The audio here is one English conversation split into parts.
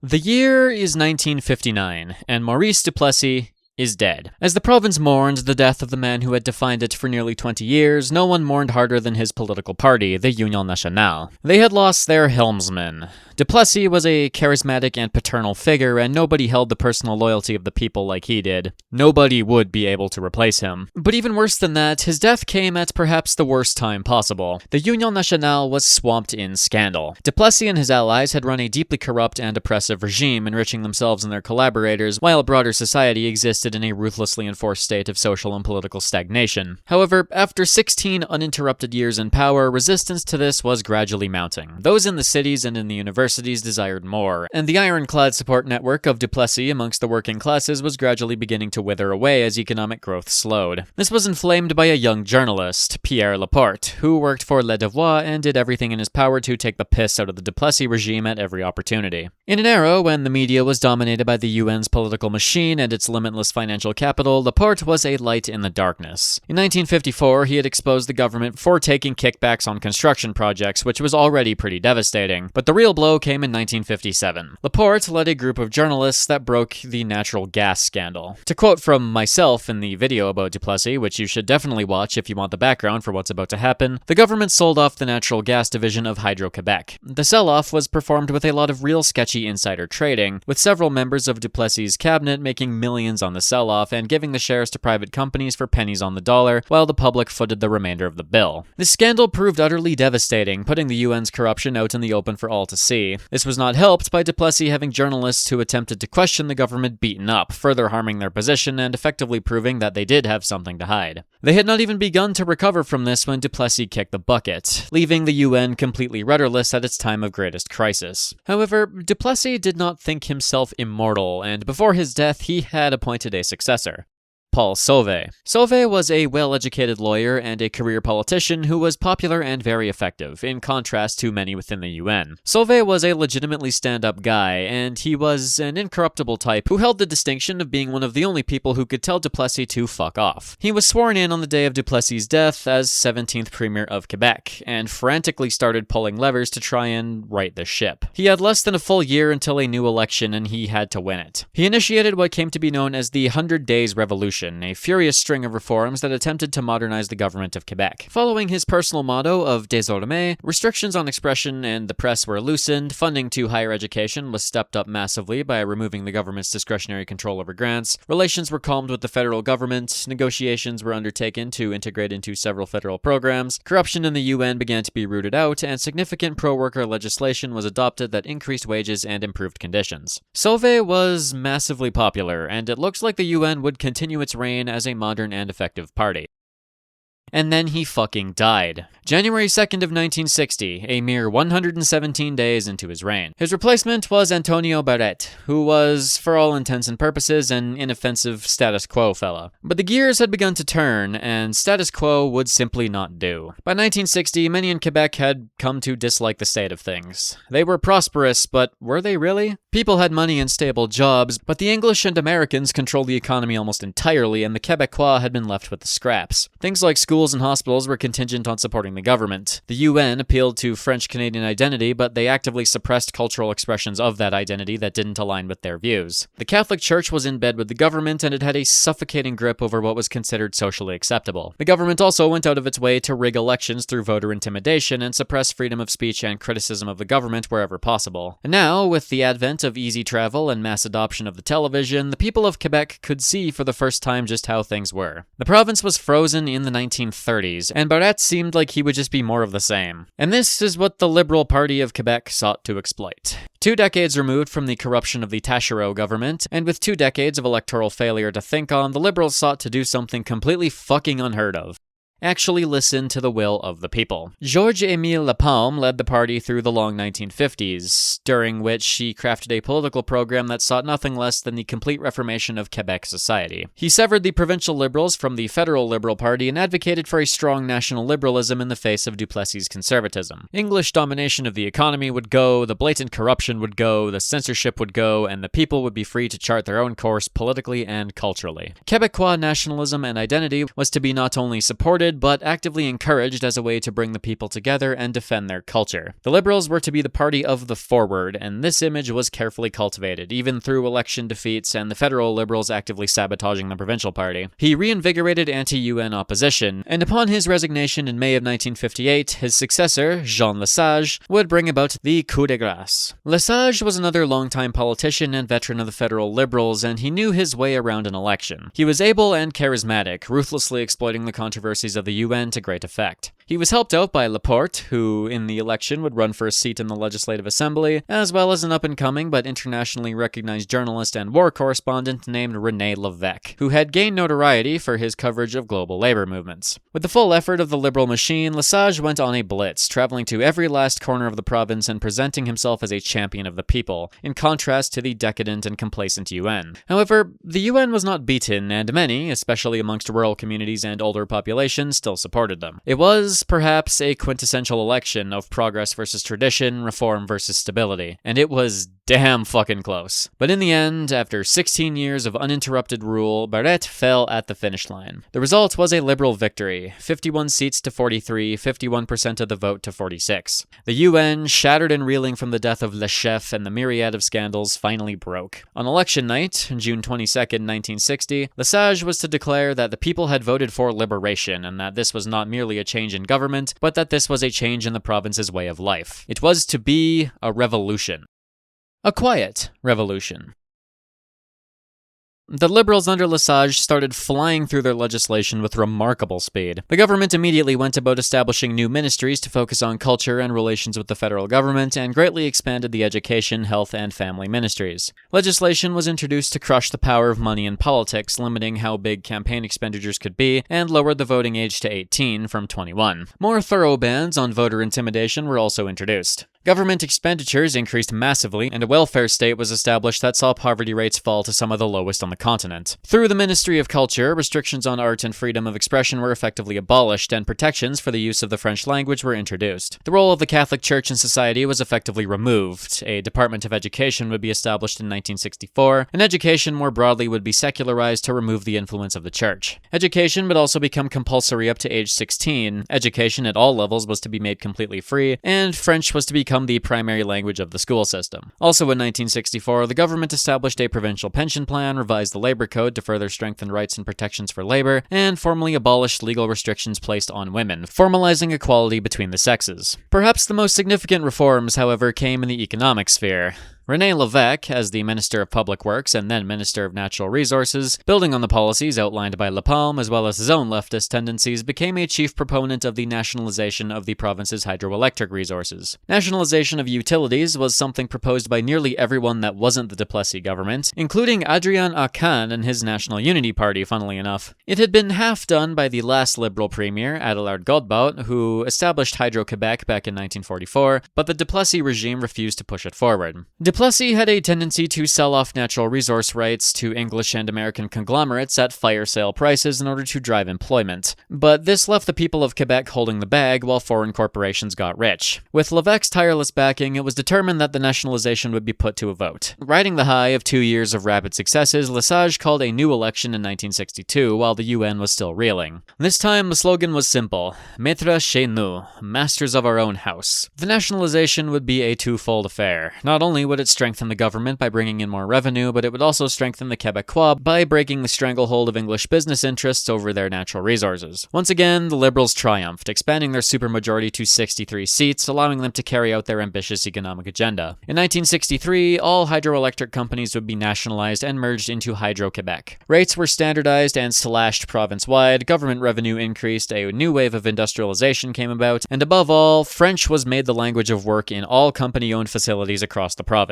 The year is 1959, and Maurice Duplessis is dead. As the province mourned the death of the man who had defined it for nearly 20 years, no one mourned harder than his political party, the Union Nationale. They had lost their helmsman. Duplessis was a charismatic and paternal figure, and nobody held the personal loyalty of the people like he did. Nobody would be able to replace him. But even worse than that, his death came at perhaps the worst time possible. The Union Nationale was swamped in scandal. Duplessis and his allies had run a deeply corrupt and oppressive regime, enriching themselves and their collaborators, while broader society existed in a ruthlessly enforced state of social and political stagnation. However, after 16 uninterrupted years in power, resistance to this was gradually mounting. Those in the cities and in the universities desired more, and the ironclad support network of Duplessis amongst the working classes was gradually beginning to wither away as economic growth slowed. This was inflamed by a young journalist, Pierre Laporte, who worked for Le Devoir and did everything in his power to take the piss out of the Duplessis regime at every opportunity. In an era when the media was dominated by the UN's political machine and its limitless financial capital, Laporte was a light in the darkness. In 1954, he had exposed the government for taking kickbacks on construction projects, which was already pretty devastating, but the real blow came in 1957. Laporte led a group of journalists that broke the natural gas scandal. To quote from myself in the video about Duplessis, which you should definitely watch if you want the background for what's about to happen, the government sold off the natural gas division of Hydro-Quebec. The sell-off was performed with a lot of real sketchy insider trading, with several members of Duplessis' cabinet making millions on the sell-off and giving the shares to private companies for pennies on the dollar, while the public footed the remainder of the bill. This scandal proved utterly devastating, putting the UN's corruption out in the open for all to see. This was not helped by Duplessis having journalists who attempted to question the government beaten up, further harming their position and effectively proving that they did have something to hide. They had not even begun to recover from this when Duplessis kicked the bucket, leaving the UN completely rudderless at its time of greatest crisis. However, Duplessis did not think himself immortal, and before his death he had appointed a successor. Paul Sauvé. Sauvé was a well-educated lawyer and a career politician who was popular and very effective, in contrast to many within the UN. Sauvé was a legitimately stand-up guy, and he was an incorruptible type who held the distinction of being one of the only people who could tell Duplessis to fuck off. He was sworn in on the day of Duplessis' death as 17th Premier of Quebec, and frantically started pulling levers to try and right the ship. He had less than a full year until a new election, and he had to win it. He initiated what came to be known as the 100 Days Revolution, a furious string of reforms that attempted to modernize the government of Quebec. Following his personal motto of désormais, restrictions on expression and the press were loosened, funding to higher education was stepped up massively by removing the government's discretionary control over grants, relations were calmed with the federal government, negotiations were undertaken to integrate into several federal programs, corruption in the UN began to be rooted out, and significant pro-worker legislation was adopted that increased wages and improved conditions. Sauvé was massively popular, and it looks like the UN would continue its reign as a modern and effective party. And then he fucking died. January 2nd of 1960, a mere 117 days into his reign. His replacement was Antonio Barrette, who was, for all intents and purposes, an inoffensive status quo fella. But the gears had begun to turn, and status quo would simply not do. By 1960, many in Quebec had come to dislike the state of things. They were prosperous, but were they really? People had money and stable jobs, but the English and Americans controlled the economy almost entirely, and the Quebecois had been left with the scraps. Things like schools and hospitals were contingent on supporting the government. The UN appealed to French-Canadian identity, but they actively suppressed cultural expressions of that identity that didn't align with their views. The Catholic Church was in bed with the government, and it had a suffocating grip over what was considered socially acceptable. The government also went out of its way to rig elections through voter intimidation and suppress freedom of speech and criticism of the government wherever possible. And now, with the advent of easy travel and mass adoption of the television, the people of Quebec could see for the first time just how things were. The province was frozen in the 1930s, and Barrette seemed like he would just be more of the same. And this is what the Liberal Party of Quebec sought to exploit. 2 decades removed from the corruption of the Taschereau government, and with 2 decades of electoral failure to think on, the Liberals sought to do something completely fucking unheard of. Actually listen to the will of the people. Georges-Émile Lapalme led the party through the long 1950s, during which he crafted a political program that sought nothing less than the complete reformation of Quebec society. He severed the provincial Liberals from the federal Liberal Party and advocated for a strong national liberalism in the face of Duplessis' conservatism. English domination of the economy would go, the blatant corruption would go, the censorship would go, and the people would be free to chart their own course politically and culturally. Quebecois nationalism and identity was to be not only supported, supported, but actively encouraged as a way to bring the people together and defend their culture. The Liberals were to be the party of the forward, and this image was carefully cultivated, even through election defeats and the federal Liberals actively sabotaging the provincial party. He reinvigorated anti-UN opposition, and upon his resignation in May of 1958, his successor, Jean Lesage, would bring about the coup de grâce. Lesage was another longtime politician and veteran of the federal Liberals, and he knew his way around an election. He was able and charismatic, ruthlessly exploiting the controversies of the UN to great effect. He was helped out by Laporte, who in the election would run for a seat in the Legislative Assembly, as well as an up-and-coming but internationally recognized journalist and war correspondent named René Lévesque, who had gained notoriety for his coverage of global labor movements. With the full effort of the Liberal machine, Lesage went on a blitz, traveling to every last corner of the province and presenting himself as a champion of the people, in contrast to the decadent and complacent UN. However, the UN was not beaten, and many, especially amongst rural communities and older populations, still supported them. It was, perhaps, a quintessential election of progress versus tradition, reform versus stability, and it was damn fucking close. But in the end, after 16 years of uninterrupted rule, Barrette fell at the finish line. The result was a Liberal victory, 51 seats to 43, 51% of the vote to 46. The UN, shattered and reeling from the death of Le Chef and the myriad of scandals, finally broke. On election night, June 22nd, 1960, Lesage was to declare that the people had voted for liberation, and that this was not merely a change in government, but that this was a change in the province's way of life. It was to be a revolution. A quiet revolution. The Liberals under Lesage started flying through their legislation with remarkable speed. The government immediately went about establishing new ministries to focus on culture and relations with the federal government, and greatly expanded the education, health, and family ministries. Legislation was introduced to crush the power of money in politics, limiting how big campaign expenditures could be, and lowered the voting age to 18 from 21. More thorough bans on voter intimidation were also introduced. Government expenditures increased massively, and a welfare state was established that saw poverty rates fall to some of the lowest on the continent. Through the Ministry of Culture, restrictions on art and freedom of expression were effectively abolished, and protections for the use of the French language were introduced. The role of the Catholic Church in society was effectively removed. A Department of Education would be established in 1964, and education more broadly would be secularized to remove the influence of the Church. Education would also become compulsory up to age 16, education at all levels was to be made completely free, and French was to become the primary language of the school system. Also in 1964, the government established a provincial pension plan, revised the labor code to further strengthen rights and protections for labor, and formally abolished legal restrictions placed on women, formalizing equality between the sexes. Perhaps the most significant reforms, however, came in the economic sphere. René Lévesque, as the Minister of Public Works and then Minister of Natural Resources, building on the policies outlined by La Palme as well as his own leftist tendencies, became a chief proponent of the nationalization of the province's hydroelectric resources. Nationalization of utilities was something proposed by nearly everyone that wasn't the Duplessis government, including Adrien Acan and his National Unity Party, funnily enough. It had been half done by the last Liberal Premier, Adélard Godbout, who established Hydro-Quebec back in 1944, but the Duplessis regime refused to push it forward. Duplessis had a tendency to sell off natural resource rights to English and American conglomerates at fire sale prices in order to drive employment. But this left the people of Quebec holding the bag while foreign corporations got rich. With Lévesque's tireless backing, it was determined that the nationalization would be put to a vote. Riding the high of 2 years of rapid successes, Lesage called a new election in 1962 while the UN was still reeling. This time, the slogan was simple: Maîtres chez nous, masters of our own house. The nationalization would be a twofold affair. Not only would it strengthen the government by bringing in more revenue, but it would also strengthen the Quebecois by breaking the stranglehold of English business interests over their natural resources. Once again, the Liberals triumphed, expanding their supermajority to 63 seats, allowing them to carry out their ambitious economic agenda. In 1963, all hydroelectric companies would be nationalized and merged into Hydro-Quebec. Rates were standardized and slashed province-wide, government revenue increased, a new wave of industrialization came about, and above all, French was made the language of work in all company-owned facilities across the province.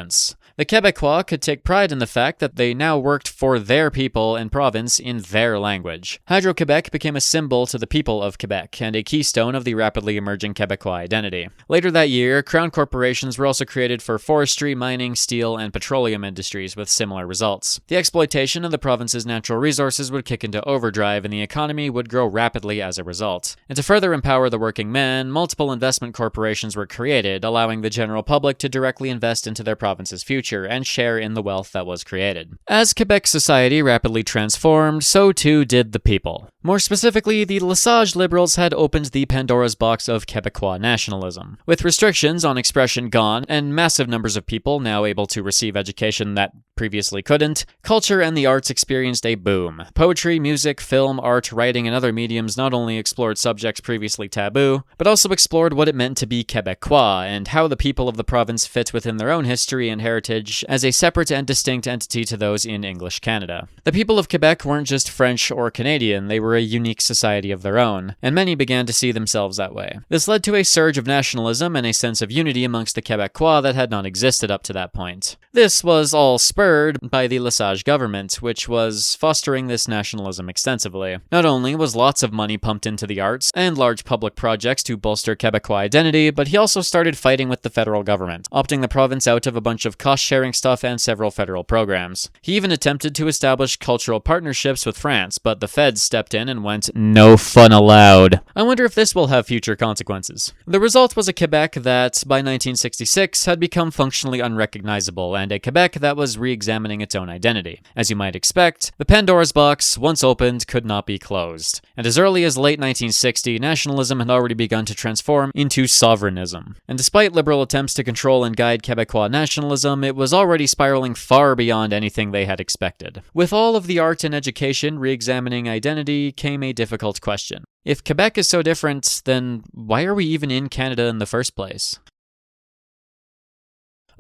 The Quebecois could take pride in the fact that they now worked for their people and province in their language. Hydro-Quebec became a symbol to the people of Quebec and a keystone of the rapidly emerging Quebecois identity. Later that year, crown corporations were also created for forestry, mining, steel, and petroleum industries with similar results. The exploitation of the province's natural resources would kick into overdrive and the economy would grow rapidly as a result. And to further empower the working man, multiple investment corporations were created, allowing the general public to directly invest into their province's future and share in the wealth that was created. As Quebec society rapidly transformed, so too did the people. More specifically, the Lesage liberals had opened the Pandora's box of Quebecois nationalism. With restrictions on expression gone, and massive numbers of people now able to receive education that previously couldn't, culture and the arts experienced a boom. Poetry, music, film, art, writing, and other mediums not only explored subjects previously taboo, but also explored what it meant to be Quebecois, and how the people of the province fit within their own history and heritage as a separate and distinct entity to those in English Canada. The people of Quebec weren't just French or Canadian, they were a unique society of their own, and many began to see themselves that way. This led to a surge of nationalism and a sense of unity amongst the Quebecois that had not existed up to that point. This was all spurred by the Lesage government, which was fostering this nationalism extensively. Not only was lots of money pumped into the arts and large public projects to bolster Quebecois identity, but he also started fighting with the federal government, opting the province out of a bunch of cost-sharing stuff and several federal programs. He even attempted to establish cultural partnerships with France, but the feds stepped in and went, "No fun allowed." I wonder if this will have future consequences. The result was a Quebec that, by 1966, had become functionally unrecognizable, and a Quebec that was re-examining its own identity. As you might expect, the Pandora's box, once opened, could not be closed. And as early as late 1960, nationalism had already begun to transform into sovereignism. And despite liberal attempts to control and guide Quebecois nationalism, it was already spiraling far beyond anything they had expected. With all of the art and education re-examining identity came a difficult question. If Quebec is so different, then why are we even in Canada in the first place?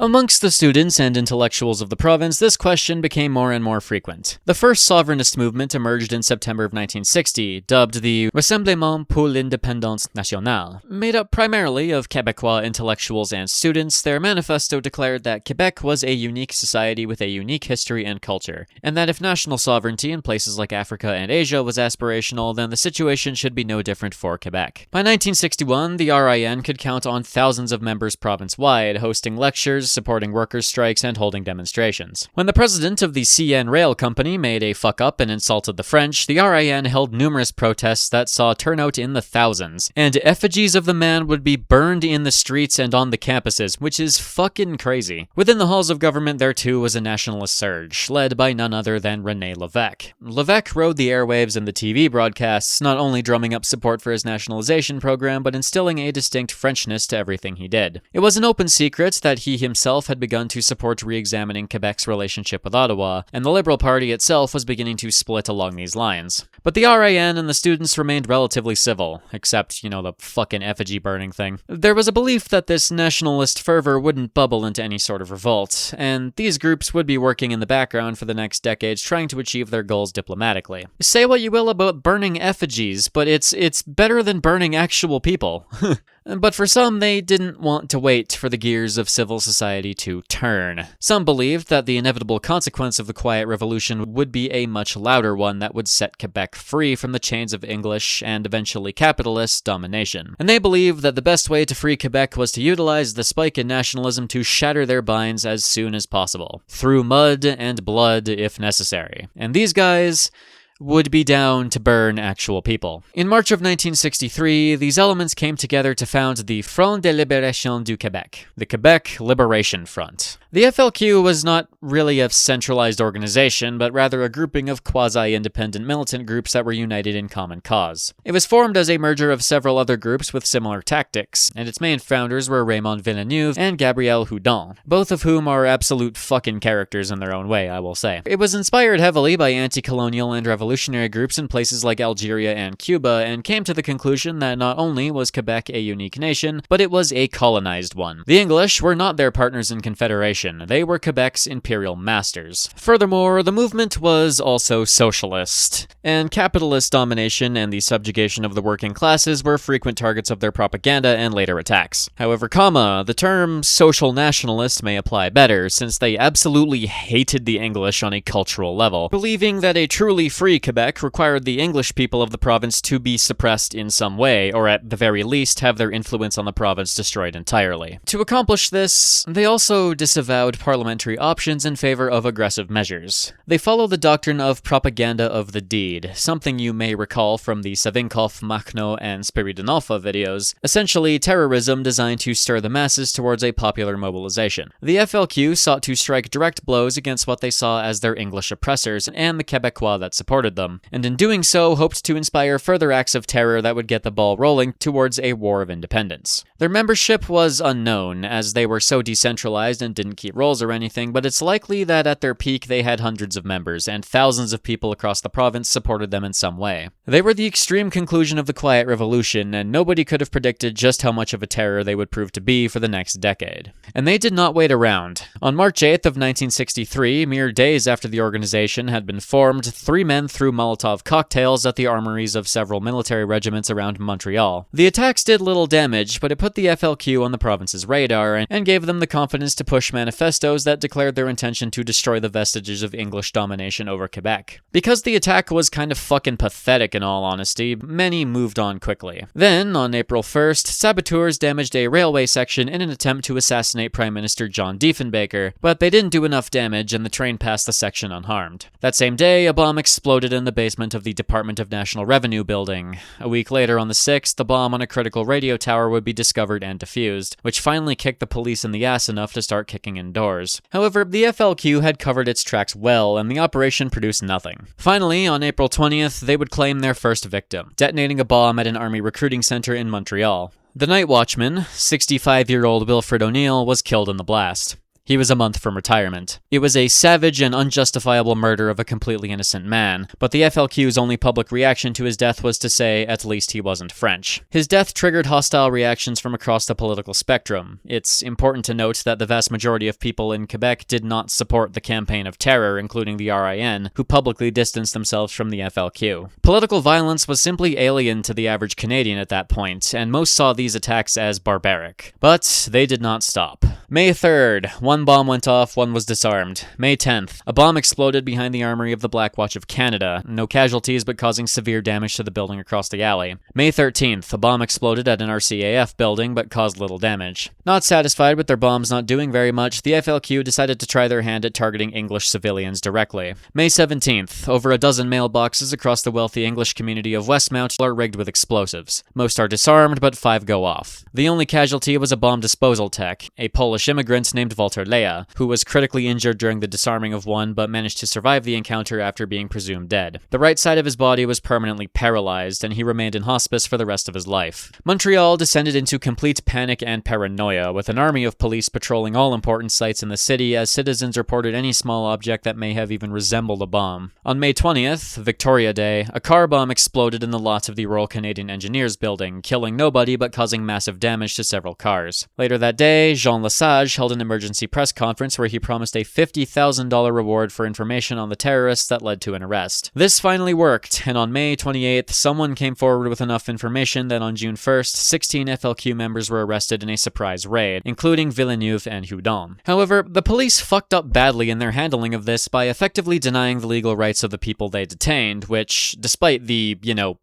Amongst the students and intellectuals of the province, this question became more and more frequent. The first sovereignist movement emerged in September of 1960, dubbed the Rassemblement pour l'Indépendance Nationale. Made up primarily of Quebecois intellectuals and students, their manifesto declared that Quebec was a unique society with a unique history and culture, and that if national sovereignty in places like Africa and Asia was aspirational, then the situation should be no different for Quebec. By 1961, the RIN could count on thousands of members province-wide, hosting lectures, supporting workers' strikes, and holding demonstrations. When the president of the CN Rail Company made a fuck-up and insulted the French, the RIN held numerous protests that saw turnout in the thousands, and effigies of the man would be burned in the streets and on the campuses, which is fucking crazy. Within the halls of government, there too was a nationalist surge, led by none other than René Lévesque. Lévesque rode the airwaves and the TV broadcasts, not only drumming up support for his nationalization program, but instilling a distinct Frenchness to everything he did. It was an open secret that he himself had begun to support re-examining Quebec's relationship with Ottawa, and the Liberal Party itself was beginning to split along these lines. But the RIN and the students remained relatively civil, except, the fucking effigy burning thing. There was a belief that this nationalist fervor wouldn't bubble into any sort of revolt, and these groups would be working in the background for the next decades trying to achieve their goals diplomatically. Say what you will about burning effigies, but it's better than burning actual people. But for some, they didn't want to wait for the gears of civil society to turn. Some believed that the inevitable consequence of the Quiet Revolution would be a much louder one that would set Quebec free from the chains of English and eventually capitalist domination. And they believed that the best way to free Quebec was to utilize the spike in nationalism to shatter their binds as soon as possible, through mud and blood if necessary. And these guys would be down to burn actual people. In March of 1963, these elements came together to found the Front de Libération du Québec, the Quebec Liberation Front. The FLQ was not really a centralized organization, but rather a grouping of quasi-independent militant groups that were united in common cause. It was formed as a merger of several other groups with similar tactics, and its main founders were Raymond Villeneuve and Gabriel Houdon, both of whom are absolute fucking characters in their own way, I will say. It was inspired heavily by anti-colonial and revolutionary groups in places like Algeria and Cuba, and came to the conclusion that not only was Quebec a unique nation, but it was a colonized one. The English were not their partners in Confederation. They were Quebec's imperial masters. Furthermore, the movement was also socialist, and capitalist domination and the subjugation of the working classes were frequent targets of their propaganda and later attacks. However, the term social nationalist may apply better, since they absolutely hated the English on a cultural level, believing that a truly free Quebec required the English people of the province to be suppressed in some way, or at the very least have their influence on the province destroyed entirely. To accomplish this, they also disavowed avowed parliamentary options in favor of aggressive measures. They follow the doctrine of propaganda of the deed, something you may recall from the Savinkov, Makhno, and Spiridonova videos, essentially terrorism designed to stir the masses towards a popular mobilization. The FLQ sought to strike direct blows against what they saw as their English oppressors and the Quebecois that supported them, and in doing so hoped to inspire further acts of terror that would get the ball rolling towards a war of independence. Their membership was unknown, as they were so decentralized and didn't keep rolls or anything, but it's likely that at their peak they had hundreds of members, and thousands of people across the province supported them in some way. They were the extreme conclusion of the Quiet Revolution, and nobody could have predicted just how much of a terror they would prove to be for the next decade. And they did not wait around. On March 8th of 1963, mere days after the organization had been formed, 3 men threw Molotov cocktails at the armories of several military regiments around Montreal. The attacks did little damage, but it put the FLQ on the province's radar and gave them the confidence to push manifestos that declared their intention to destroy the vestiges of English domination over Quebec. Because the attack was kind of fucking pathetic in all honesty, many moved on quickly. Then, on April 1st, saboteurs damaged a railway section in an attempt to assassinate Prime Minister John Diefenbaker, but they didn't do enough damage and the train passed the section unharmed. That same day, a bomb exploded in the basement of the Department of National Revenue building. A week later, on the 6th, the bomb on a critical radio tower would be discovered and defused, which finally kicked the police in the ass enough to start kicking in doors. However, the FLQ had covered its tracks well, and the operation produced nothing. Finally, on April 20th, they would claim their first victim, detonating a bomb at an army recruiting center in Montreal. The night watchman, 65-year-old Wilfred O'Neill, was killed in the blast. He was a month from retirement. It was a savage and unjustifiable murder of a completely innocent man, but the FLQ's only public reaction to his death was to say at least he wasn't French. His death triggered hostile reactions from across the political spectrum. It's important to note that the vast majority of people in Quebec did not support the campaign of terror, including the RIN, who publicly distanced themselves from the FLQ. Political violence was simply alien to the average Canadian at that point, and most saw these attacks as barbaric. But they did not stop. May 3rd, one bomb went off, one was disarmed. May 10th, a bomb exploded behind the armory of the Black Watch of Canada, no casualties but causing severe damage to the building across the alley. May 13th, a bomb exploded at an RCAF building but caused little damage. Not satisfied with their bombs not doing very much, the FLQ decided to try their hand at targeting English civilians directly. May 17th, over a dozen mailboxes across the wealthy English community of Westmount are rigged with explosives. Most are disarmed, but 5 go off. The only casualty was a bomb disposal tech, a Polish immigrant named Walter Lea, who was critically injured during the disarming of one but managed to survive the encounter after being presumed dead. The right side of his body was permanently paralyzed, and he remained in hospice for the rest of his life. Montreal descended into complete panic and paranoia, with an army of police patrolling all important sites in the city as citizens reported any small object that may have even resembled a bomb. On May 20th, Victoria Day, a car bomb exploded in the lot of the Royal Canadian Engineers building, killing nobody but causing massive damage to several cars. Later that day, Jean Lesage held an emergency press conference where he promised a $50,000 reward for information on the terrorists that led to an arrest. This finally worked, and on May 28th, someone came forward with enough information that on June 1st, 16 FLQ members were arrested in a surprise raid, including Villeneuve and Houdon. However, the police fucked up badly in their handling of this by effectively denying the legal rights of the people they detained, which, despite the,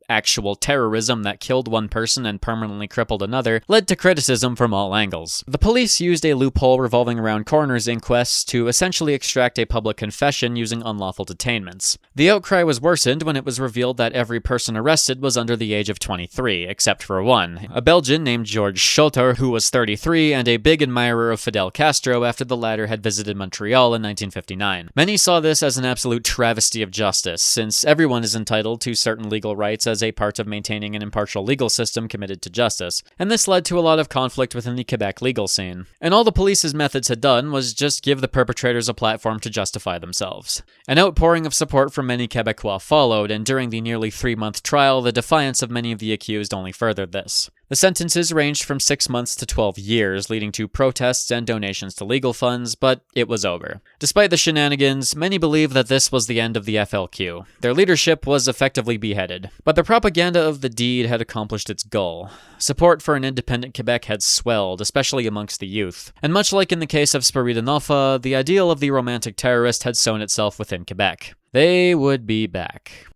actual terrorism that killed one person and permanently crippled another, led to criticism from all angles. The police used a loophole revolving around coroner's inquests to essentially extract a public confession using unlawful detainments. The outcry was worsened when it was revealed that every person arrested was under the age of 23, except for one, a Belgian named Georges Schotter, who was 33 and a big admirer of Fidel Castro after the latter had visited Montreal in 1959. Many saw this as an absolute travesty of justice, since everyone is entitled to certain legal rights as a part of maintaining an impartial legal system committed to justice, and this led to a lot of conflict within the Quebec legal scene. And all the police's methods had done was just give the perpetrators a platform to justify themselves. An outpouring of support from many Quebecois followed, and during the nearly 3-month trial, the defiance of many of the accused only furthered this. The sentences ranged from 6 months to 12 years, leading to protests and donations to legal funds, but it was over. Despite the shenanigans, many believe that this was the end of the FLQ. Their leadership was effectively beheaded, but the propaganda of the deed had accomplished its goal. Support for an independent Quebec had swelled, especially amongst the youth. And much like in the case of Spiridonova, the ideal of the romantic terrorist had sown itself within Quebec. They would be back.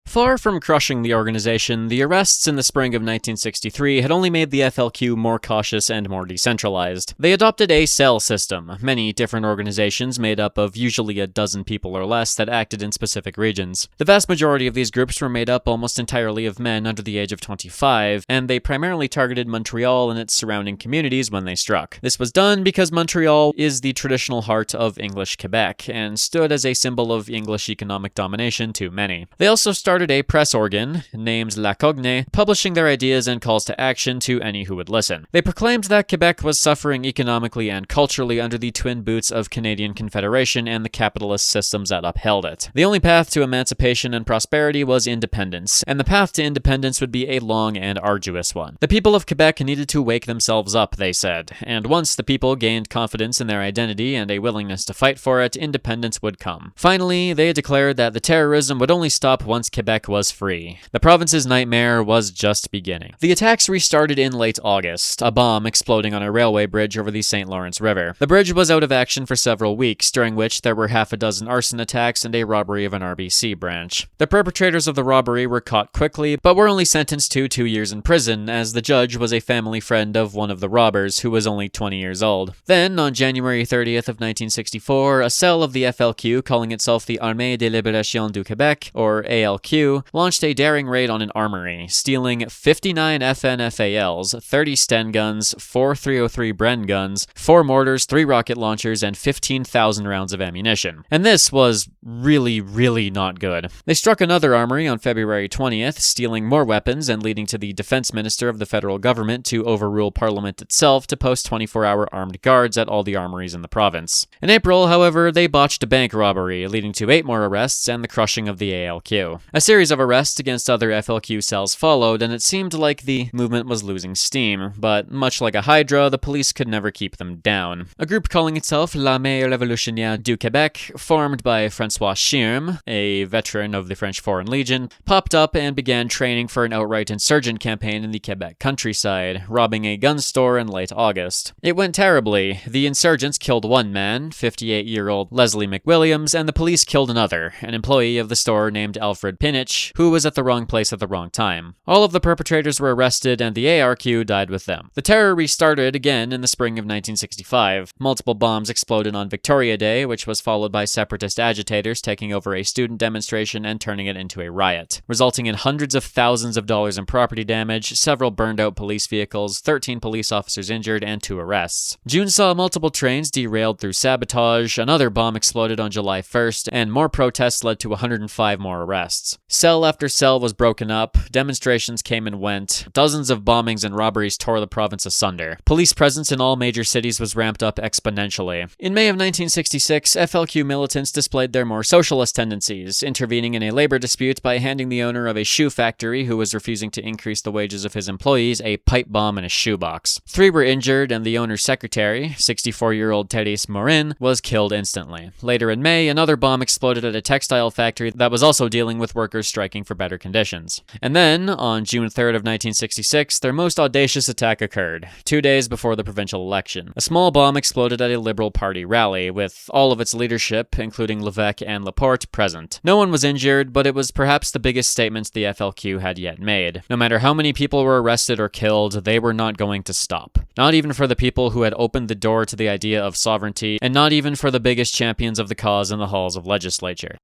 Far from crushing the organization, the arrests in the spring of 1963 had only made the FLQ more cautious and more decentralized. They adopted a cell system, many different organizations made up of usually a dozen people or less that acted in specific regions. The vast majority of these groups were made up almost entirely of men under the age of 25, and they primarily targeted Montreal and its surrounding communities when they struck. This was done because Montreal is the traditional heart of English Quebec, and stood as a symbol of English economic domination to many. They also started a press organ, named La Cogne, publishing their ideas and calls to action to any who would listen. They proclaimed that Quebec was suffering economically and culturally under the twin boots of Canadian Confederation and the capitalist systems that upheld it. The only path to emancipation and prosperity was independence, and the path to independence would be a long and arduous one. The people of Quebec needed to wake themselves up, they said, and once the people gained confidence in their identity and a willingness to fight for it, independence would come. Finally, they declared that the terrorism would only stop once Quebec was free. The province's nightmare was just beginning. The attacks restarted in late August, a bomb exploding on a railway bridge over the St. Lawrence River. The bridge was out of action for several weeks, during which there were half a dozen arson attacks and a robbery of an RBC branch. The perpetrators of the robbery were caught quickly, but were only sentenced to 2 years in prison, as the judge was a family friend of one of the robbers, who was only 20 years old. Then, on January 30th of 1964, a cell of the FLQ, calling itself the Armée de Libération du Québec, or ALQ, launched a daring raid on an armory, stealing 59 FNFALs, 30 Sten guns, 4 303 Bren guns, 4 mortars, 3 rocket launchers, and 15,000 rounds of ammunition. And this was really not good. They struck another armory on February 20th, stealing more weapons and leading to the defense minister of the federal government to overrule Parliament itself to post 24-hour armed guards at all the armories in the province. In April, however, they botched a bank robbery, leading to 8 more arrests and the crushing of the ALQ. A series of arrests against other FLQ cells followed, and it seemed like the movement was losing steam, but much like a hydra, the police could never keep them down. A group calling itself L'Armée Révolutionnaire du Québec, formed by François Schirm, a veteran of the French Foreign Legion, popped up and began training for an outright insurgent campaign in the Quebec countryside, robbing a gun store in late August. It went terribly. The insurgents killed one man, 58-year-old Leslie McWilliams, and the police killed another, an employee of the store named Alfred Pinich, who was at the wrong place at the wrong time. All of the perpetrators were arrested, and the ARQ died with them. The terror restarted again in the spring of 1965. Multiple bombs exploded on Victoria Day, which was followed by separatist agitators taking over a student demonstration and turning it into a riot, resulting in hundreds of thousands of dollars in property damage, several burned-out police vehicles, 13 police officers injured, and 2 arrests. June saw multiple trains derailed through sabotage, another bomb exploded on July 1st, and more protests led to 105 more arrests. Cell after cell was broken up, demonstrations came and went, dozens of bombings and robberies tore the province asunder. Police presence in all major cities was ramped up exponentially. In May of 1966, FLQ militants displayed their more socialist tendencies, intervening in a labor dispute by handing the owner of a shoe factory who was refusing to increase the wages of his employees a pipe bomb in a shoebox. 3 were injured, and the owner's secretary, 64-year-old Thérèse Morin, was killed instantly. Later in May, another bomb exploded at a textile factory that was also dealing with workers striking for better conditions. And then, on June 3rd of 1966, their most audacious attack occurred, 2 days before the provincial election. A small bomb exploded at a Liberal Party rally, with all of its leadership, including Lévesque and Laporte, present. No one was injured, but it was perhaps the biggest statement the FLQ had yet made. No matter how many people were arrested or killed, they were not going to stop. Not even for the people who had opened the door to the idea of sovereignty, and not even for the biggest champions of the cause in the halls of legislature.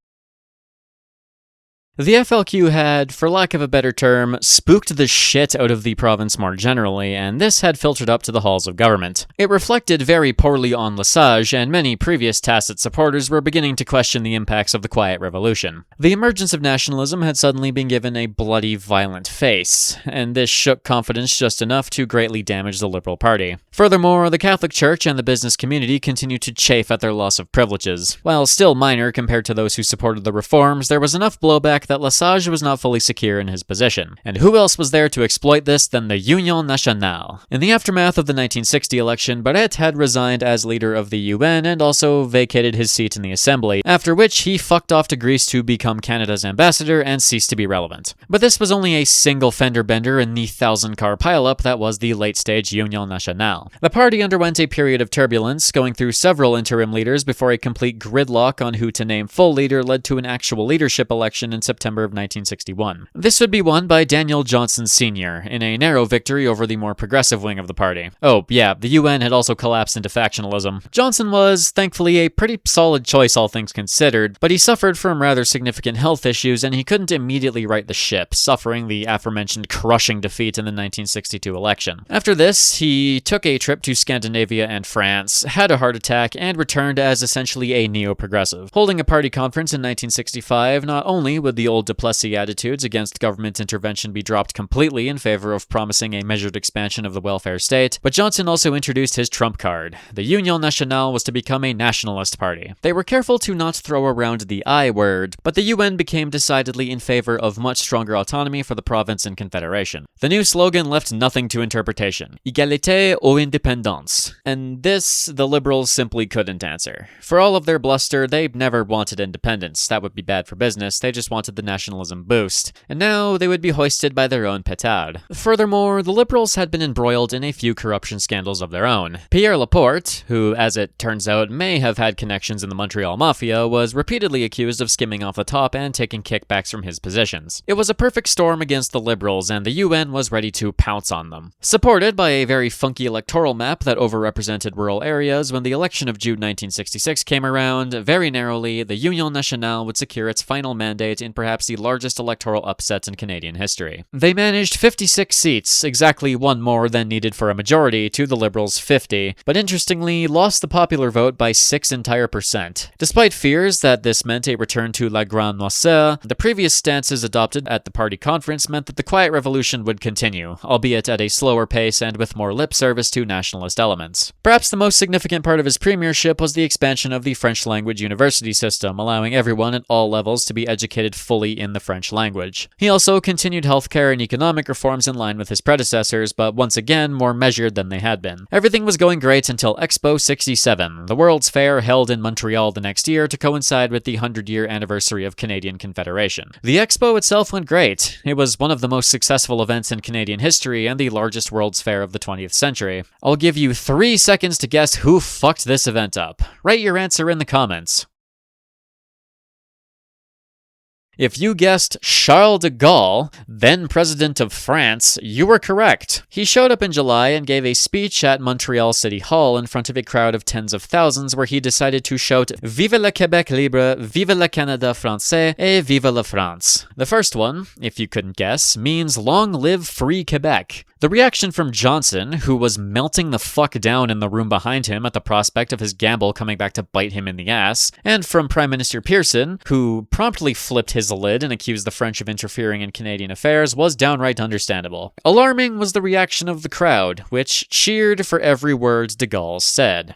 The FLQ had, for lack of a better term, spooked the shit out of the province more generally, and this had filtered up to the halls of government. It reflected very poorly on Lesage, and many previous tacit supporters were beginning to question the impacts of the Quiet Revolution. The emergence of nationalism had suddenly been given a bloody, violent face, and this shook confidence just enough to greatly damage the Liberal Party. Furthermore, the Catholic Church and the business community continued to chafe at their loss of privileges. While still minor compared to those who supported the reforms, there was enough blowback that Lesage was not fully secure in his position. And who else was there to exploit this than the Union Nationale? In the aftermath of the 1960 election, Barrette had resigned as leader of the UN and also vacated his seat in the Assembly, after which he fucked off to Greece to become Canada's ambassador and ceased to be relevant. But this was only a single fender bender in the 1,000-car pileup that was the late-stage Union Nationale. The party underwent a period of turbulence, going through several interim leaders before a complete gridlock on who to name full leader led to an actual leadership election in September September of 1961. This would be won by Daniel Johnson Sr. in a narrow victory over the more progressive wing of the party. Oh, yeah, the UN had also collapsed into factionalism. Johnson was, thankfully, a pretty solid choice all things considered, but he suffered from rather significant health issues and he couldn't immediately right the ship, suffering the aforementioned crushing defeat in the 1962 election. After this, he took a trip to Scandinavia and France, had a heart attack, and returned as essentially a neo-progressive. Holding a party conference in 1965, not only would the old Duplessis attitudes against government intervention be dropped completely in favor of promising a measured expansion of the welfare state, but Johnson also introduced his trump card. The Union Nationale was to become a nationalist party. They were careful to not throw around the I word, but the UN became decidedly in favor of much stronger autonomy for the province and confederation. The new slogan left nothing to interpretation: Égalité ou indépendance. And this, the Liberals simply couldn't answer. For all of their bluster, they never wanted independence. That would be bad for business. They just wanted the nationalism boost. And now they would be hoisted by their own petard. Furthermore, the Liberals had been embroiled in a few corruption scandals of their own. Pierre Laporte, who, as it turns out, may have had connections in the Montreal Mafia, was repeatedly accused of skimming off the top and taking kickbacks from his positions. It was a perfect storm against the Liberals, and the UN was ready to pounce on them. Supported by a very funky electoral map that overrepresented rural areas, when the election of June 1966 came around, very narrowly, the Union Nationale would secure its final mandate in perhaps the largest electoral upset in Canadian history. They managed 56 seats, exactly one more than needed for a majority, to the Liberals' 50, but interestingly lost the popular vote by 6%. Despite fears that this meant a return to La Grande Noirceur, the previous stances adopted at the party conference meant that the Quiet Revolution would continue, albeit at a slower pace and with more lip service to nationalist elements. Perhaps the most significant part of his premiership was the expansion of the French-language university system, allowing everyone at all levels to be educated fully in the French language. He also continued healthcare and economic reforms in line with his predecessors, but once again more measured than they had been. Everything was going great until Expo 67, the World's Fair held in Montreal the next year to coincide with the 100-year anniversary of Canadian Confederation. The Expo itself went great. It was one of the most successful events in Canadian history and the largest World's Fair of the 20th century. I'll give you 3 seconds to guess who fucked this event up. Write your answer in the comments. If you guessed Charles de Gaulle, then President of France, you were correct. He showed up in July and gave a speech at Montreal City Hall in front of a crowd of tens of thousands where he decided to shout "Vive le Québec libre, vive le Canada français, et vive la France." The first one, if you couldn't guess, means "Long live free Quebec." The reaction from Johnson, who was melting the fuck down in the room behind him at the prospect of his gamble coming back to bite him in the ass, and from Prime Minister Pearson, who promptly flipped his lid and accused the French of interfering in Canadian affairs, was downright understandable. Alarming was the reaction of the crowd, which cheered for every word de Gaulle said.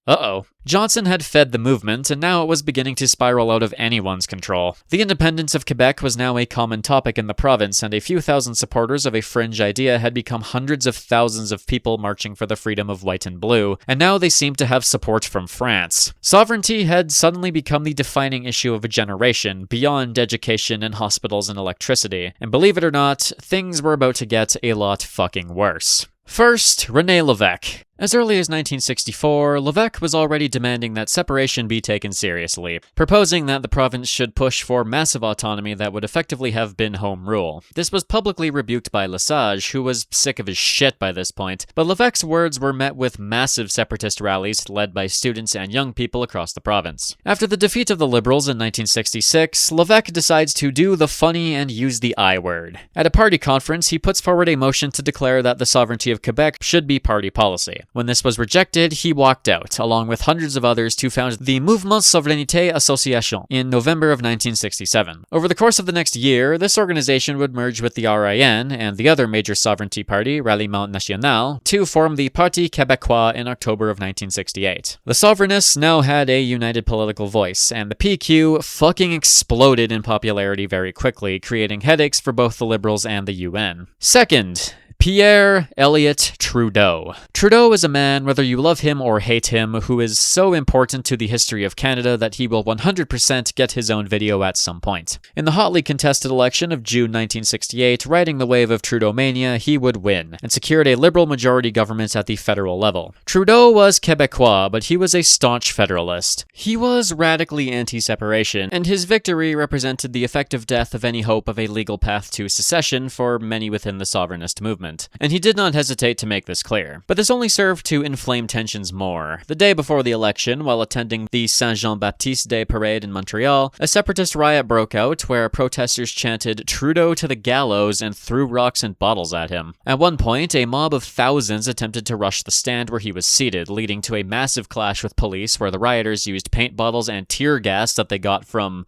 Uh-oh. Johnson had fed the movement, and now it was beginning to spiral out of anyone's control. The independence of Quebec was now a common topic in the province, and a few thousand supporters of a fringe idea had become hundreds of thousands of people marching for the freedom of white and blue, and now they seemed to have support from France. Sovereignty had suddenly become the defining issue of a generation, beyond education and hospitals and electricity, and believe it or not, things were about to get a lot fucking worse. First, René Lévesque. As early as 1964, Lévesque was already demanding that separation be taken seriously, proposing that the province should push for massive autonomy that would effectively have been home rule. This was publicly rebuked by Lesage, who was sick of his shit by this point, but Lévesque's words were met with massive separatist rallies led by students and young people across the province. After the defeat of the Liberals in 1966, Lévesque decides to do the funny and use the I word. At a party conference, he puts forward a motion to declare that the sovereignty of Quebec should be party policy. When this was rejected, he walked out, along with hundreds of others, to found the Mouvement Sovereignité Association in November of 1967. Over the course of the next year, this organization would merge with the RIN and the other major sovereignty party, Ralliement National, to form the Parti Quebecois in October of 1968. The Sovereignists now had a united political voice, and the PQ fucking exploded in popularity very quickly, creating headaches for both the Liberals and the UN. Second, Pierre Elliott Trudeau. Trudeau is a man, whether you love him or hate him, who is so important to the history of Canada that he will 100% get his own video at some point. In the hotly contested election of June 1968, riding the wave of Trudeau-mania, he would win, and secured a Liberal majority government at the federal level. Trudeau was Quebecois, but he was a staunch federalist. He was radically anti-separation, and his victory represented the effective death of any hope of a legal path to secession for many within the sovereignist movement. And he did not hesitate to make this clear. But this only served to inflame tensions more. The day before the election, while attending the Saint-Jean-Baptiste Day parade in Montreal, a separatist riot broke out where protesters chanted "Trudeau to the gallows" and threw rocks and bottles at him. At one point, a mob of thousands attempted to rush the stand where he was seated, leading to a massive clash with police where the rioters used paint bottles and tear gas that they got from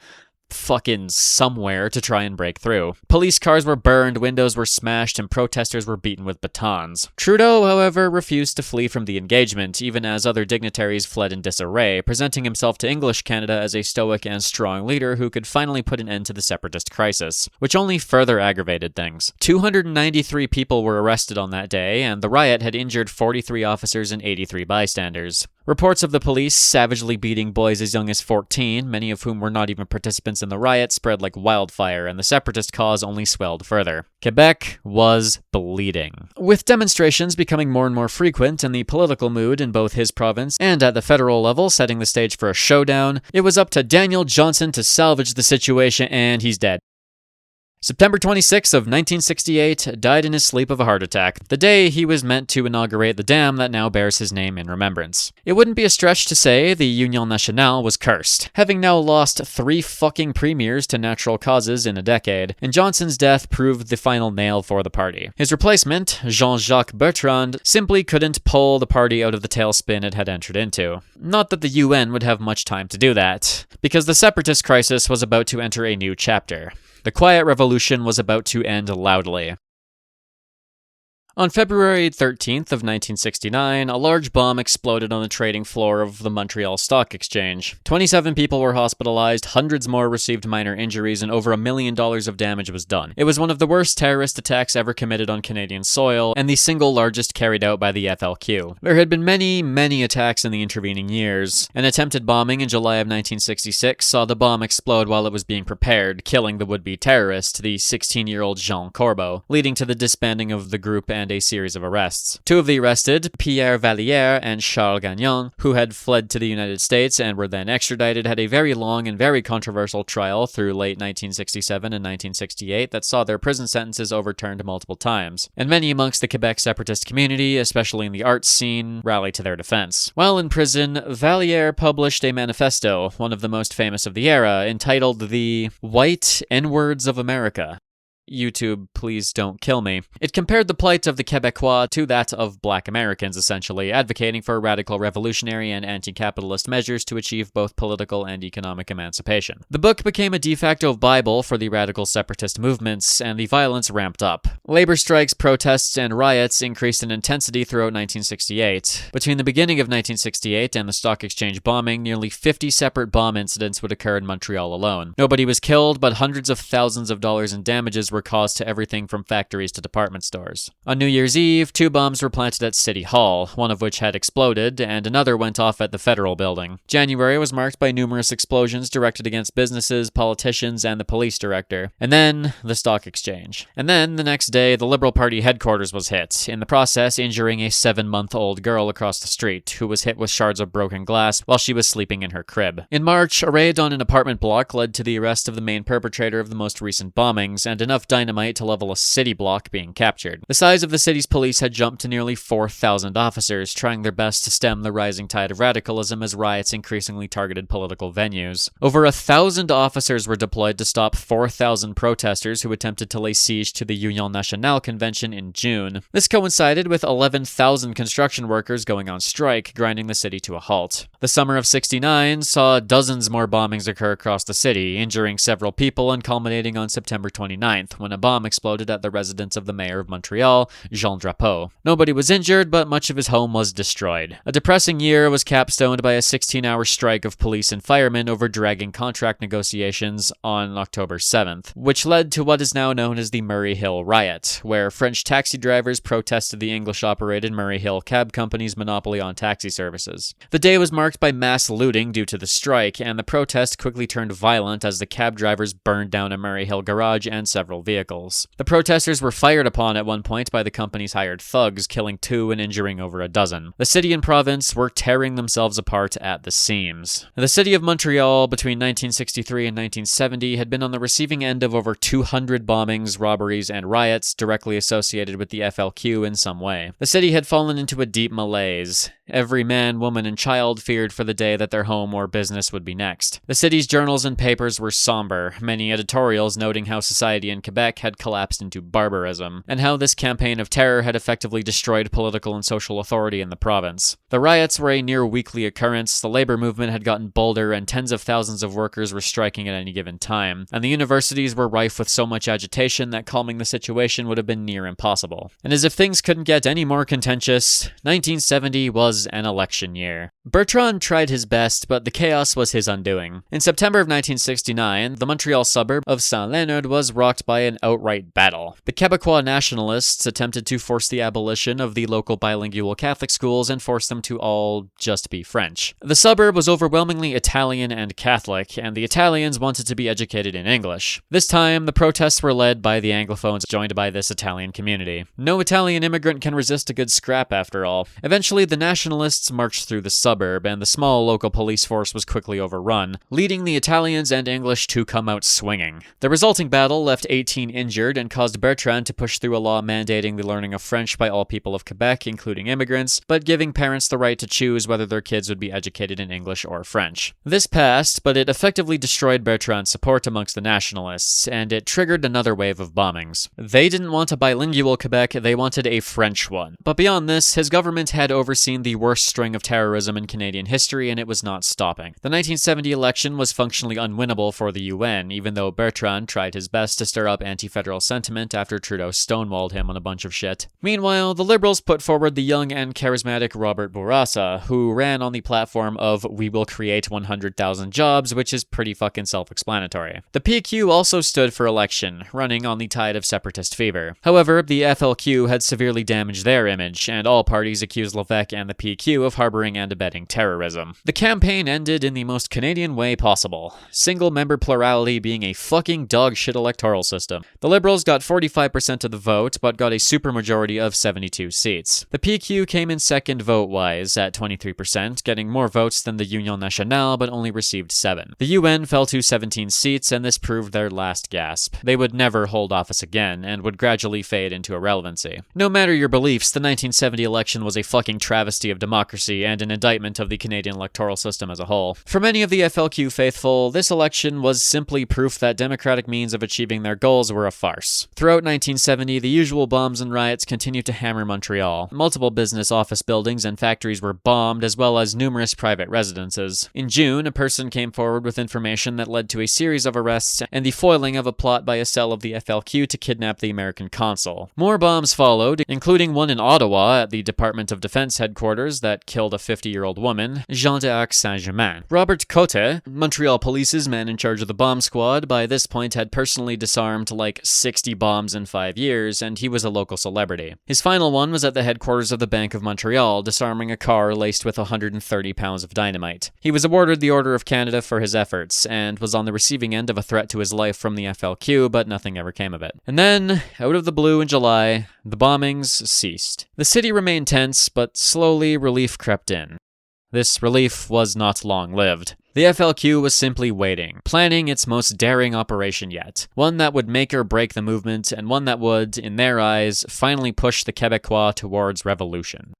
fucking somewhere to try and break through. Police cars were burned, windows were smashed, and protesters were beaten with batons. Trudeau, however, refused to flee from the engagement, even as other dignitaries fled in disarray, presenting himself to English Canada as a stoic and strong leader who could finally put an end to the separatist crisis, which only further aggravated things. 293 people were arrested on that day, and the riot had injured 43 officers and 83 bystanders. Reports of the police savagely beating boys as young as 14, many of whom were not even participants in the riot, spread like wildfire, and the separatist cause only swelled further. Quebec was bleeding. With demonstrations becoming more and more frequent and the political mood in both his province and at the federal level setting the stage for a showdown, it was up to Daniel Johnson to salvage the situation, and he's dead. September 26 of 1968, died in his sleep of a heart attack, the day he was meant to inaugurate the dam that now bears his name in remembrance. It wouldn't be a stretch to say the Union Nationale was cursed, having now lost 3 fucking premiers to natural causes in a decade, and Johnson's death proved the final nail for the party. His replacement, Jean-Jacques Bertrand, simply couldn't pull the party out of the tailspin it had entered into. Not that the UN would have much time to do that, because the separatist crisis was about to enter a new chapter. The Quiet Revolution was about to end loudly. On February 13th of 1969, a large bomb exploded on the trading floor of the Montreal Stock Exchange. 27 people were hospitalized, hundreds more received minor injuries, and over $1 million of damage was done. It was one of the worst terrorist attacks ever committed on Canadian soil, and the single largest carried out by the FLQ. There had been many attacks in the intervening years. An attempted bombing in July of 1966 saw the bomb explode while it was being prepared, killing the would-be terrorist, the 16-year-old Jean Corbeau, leading to the disbanding of the group and a series of arrests. 2 of the arrested, Pierre Valliere and Charles Gagnon, who had fled to the United States and were then extradited, had a very long and very controversial trial through late 1967 and 1968 that saw their prison sentences overturned multiple times, and many amongst the Quebec separatist community, especially in the arts scene, rallied to their defense. While in prison, Valliere published a manifesto, one of the most famous of the era, entitled The White N-Words of America. YouTube, please don't kill me. It compared the plight of the Quebecois to that of Black Americans, essentially, advocating for radical revolutionary and anti-capitalist measures to achieve both political and economic emancipation. The book became a de facto Bible for the radical separatist movements, and the violence ramped up. Labor strikes, protests, and riots increased in intensity throughout 1968. Between the beginning of 1968 and the stock exchange bombing, nearly 50 separate bomb incidents would occur in Montreal alone. Nobody was killed, but hundreds of thousands of dollars in damages were caused to everything from factories to department stores. On New Year's Eve, 2 bombs were planted at City Hall, one of which had exploded, and another went off at the Federal Building. January was marked by numerous explosions directed against businesses, politicians, and the police director. And then, the stock exchange. And then, the next day, the Liberal Party headquarters was hit, in the process injuring a 7-month-old girl across the street, who was hit with shards of broken glass while she was sleeping in her crib. In March, a raid on an apartment block led to the arrest of the main perpetrator of the most recent bombings, and enough dynamite to level a city block being captured. The size of the city's police had jumped to nearly 4,000 officers, trying their best to stem the rising tide of radicalism as riots increasingly targeted political venues. Over 1,000 officers were deployed to stop 4,000 protesters who attempted to lay siege to the Union Nationale convention in June. This coincided with 11,000 construction workers going on strike, grinding the city to a halt. The summer of '69 saw dozens more bombings occur across the city, injuring several people and culminating on September 29th, when a bomb exploded at the residence of the mayor of Montreal, Jean Drapeau. Nobody was injured, but much of his home was destroyed. A depressing year was capstoned by a 16-hour strike of police and firemen over dragging contract negotiations on October 7th, which led to what is now known as the Murray Hill Riot, where French taxi drivers protested the English-operated Murray Hill Cab Company's monopoly on taxi services. The day was marked by mass looting due to the strike, and the protest quickly turned violent as the cab drivers burned down a Murray Hill garage and several vehicles. The protesters were fired upon at one point by the company's hired thugs, killing 2 and injuring over a dozen. The city and province were tearing themselves apart at the seams. The city of Montreal between 1963 and 1970 had been on the receiving end of over 200 bombings, robberies, and riots directly associated with the FLQ in some way. The city had fallen into a deep malaise. Every man, woman, and child feared for the day that their home or business would be next. The city's journals and papers were somber, many editorials noting how society in Quebec had collapsed into barbarism, and how this campaign of terror had effectively destroyed political and social authority in the province. The riots were a near weekly occurrence, the labor movement had gotten bolder, and tens of thousands of workers were striking at any given time, and the universities were rife with so much agitation that calming the situation would have been near impossible. And as if things couldn't get any more contentious, 1970 was an election year. Bertrand tried his best, but the chaos was his undoing. In September of 1969, the Montreal suburb of Saint-Léonard was rocked by an outright battle. The Quebecois nationalists attempted to force the abolition of the local bilingual Catholic schools and force them to all just be French. The suburb was overwhelmingly Italian and Catholic, and the Italians wanted to be educated in English. This time, the protests were led by the Anglophones joined by this Italian community. No Italian immigrant can resist a good scrap, after all. Eventually, the nationalists marched through the suburb, and the small local police force was quickly overrun, leading the Italians and English to come out swinging. The resulting battle left 18 injured and caused Bertrand to push through a law mandating the learning of French by all people of Quebec, including immigrants, but giving parents the right to choose whether their kids would be educated in English or French. This passed, but it effectively destroyed Bertrand's support amongst the nationalists, and it triggered another wave of bombings. They didn't want a bilingual Quebec, they wanted a French one. But beyond this, his government had overseen the worst string of terrorism in Canadian history, and it was not stopping. The 1970 election was functionally unwinnable for the UN, even though Bertrand tried his best to stir up anti-federal sentiment after Trudeau stonewalled him on a bunch of shit. Meanwhile, the Liberals put forward the young and charismatic Robert Bourassa, who ran on the platform of "We will create 100,000 jobs," which is pretty fucking self-explanatory. The PQ also stood for election, running on the tide of separatist fever. However, the FLQ had severely damaged their image, and all parties accused Lévesque and the PQ of harboring and abetting terrorism. The campaign ended in the most Canadian way possible, single-member plurality being a fucking dogshit electoral system. The Liberals got 45% of the vote, but got a supermajority of 72 seats. The PQ came in second vote-wise, at 23%, getting more votes than the Union Nationale, but only received 7. The UN fell to 17 seats, and this proved their last gasp. They would never hold office again, and would gradually fade into irrelevancy. No matter your beliefs, the 1970 election was a fucking travesty of democracy and an indictment of the Canadian electoral system as a whole. For many of the FLQ faithful, this election was simply proof that democratic means of achieving their goals were a farce. Throughout 1970, the usual bombs and riots continued to hammer Montreal. Multiple business office buildings and factories were bombed, as well as numerous private residences. In June, a person came forward with information that led to a series of arrests and the foiling of a plot by a cell of the FLQ to kidnap the American consul. More bombs followed, including one in Ottawa at the Department of Defense headquarters that killed a 50-year-old woman, Jean d'Arc Saint-Germain. Robert Cote, Montreal Police's man in charge of the bomb squad, by this point had personally disarmed like 60 bombs in 5 years, and he was a local celebrity. His final one was at the headquarters of the Bank of Montreal, disarming a car laced with 130 pounds of dynamite. He was awarded the Order of Canada for his efforts, and was on the receiving end of a threat to his life from the FLQ, but nothing ever came of it. And then, out of the blue in July, the bombings ceased. The city remained tense, but slowly relief crept in. This relief was not long-lived. The FLQ was simply waiting, planning its most daring operation yet, one that would make or break the movement, and one that would, in their eyes, finally push the Quebecois towards revolution.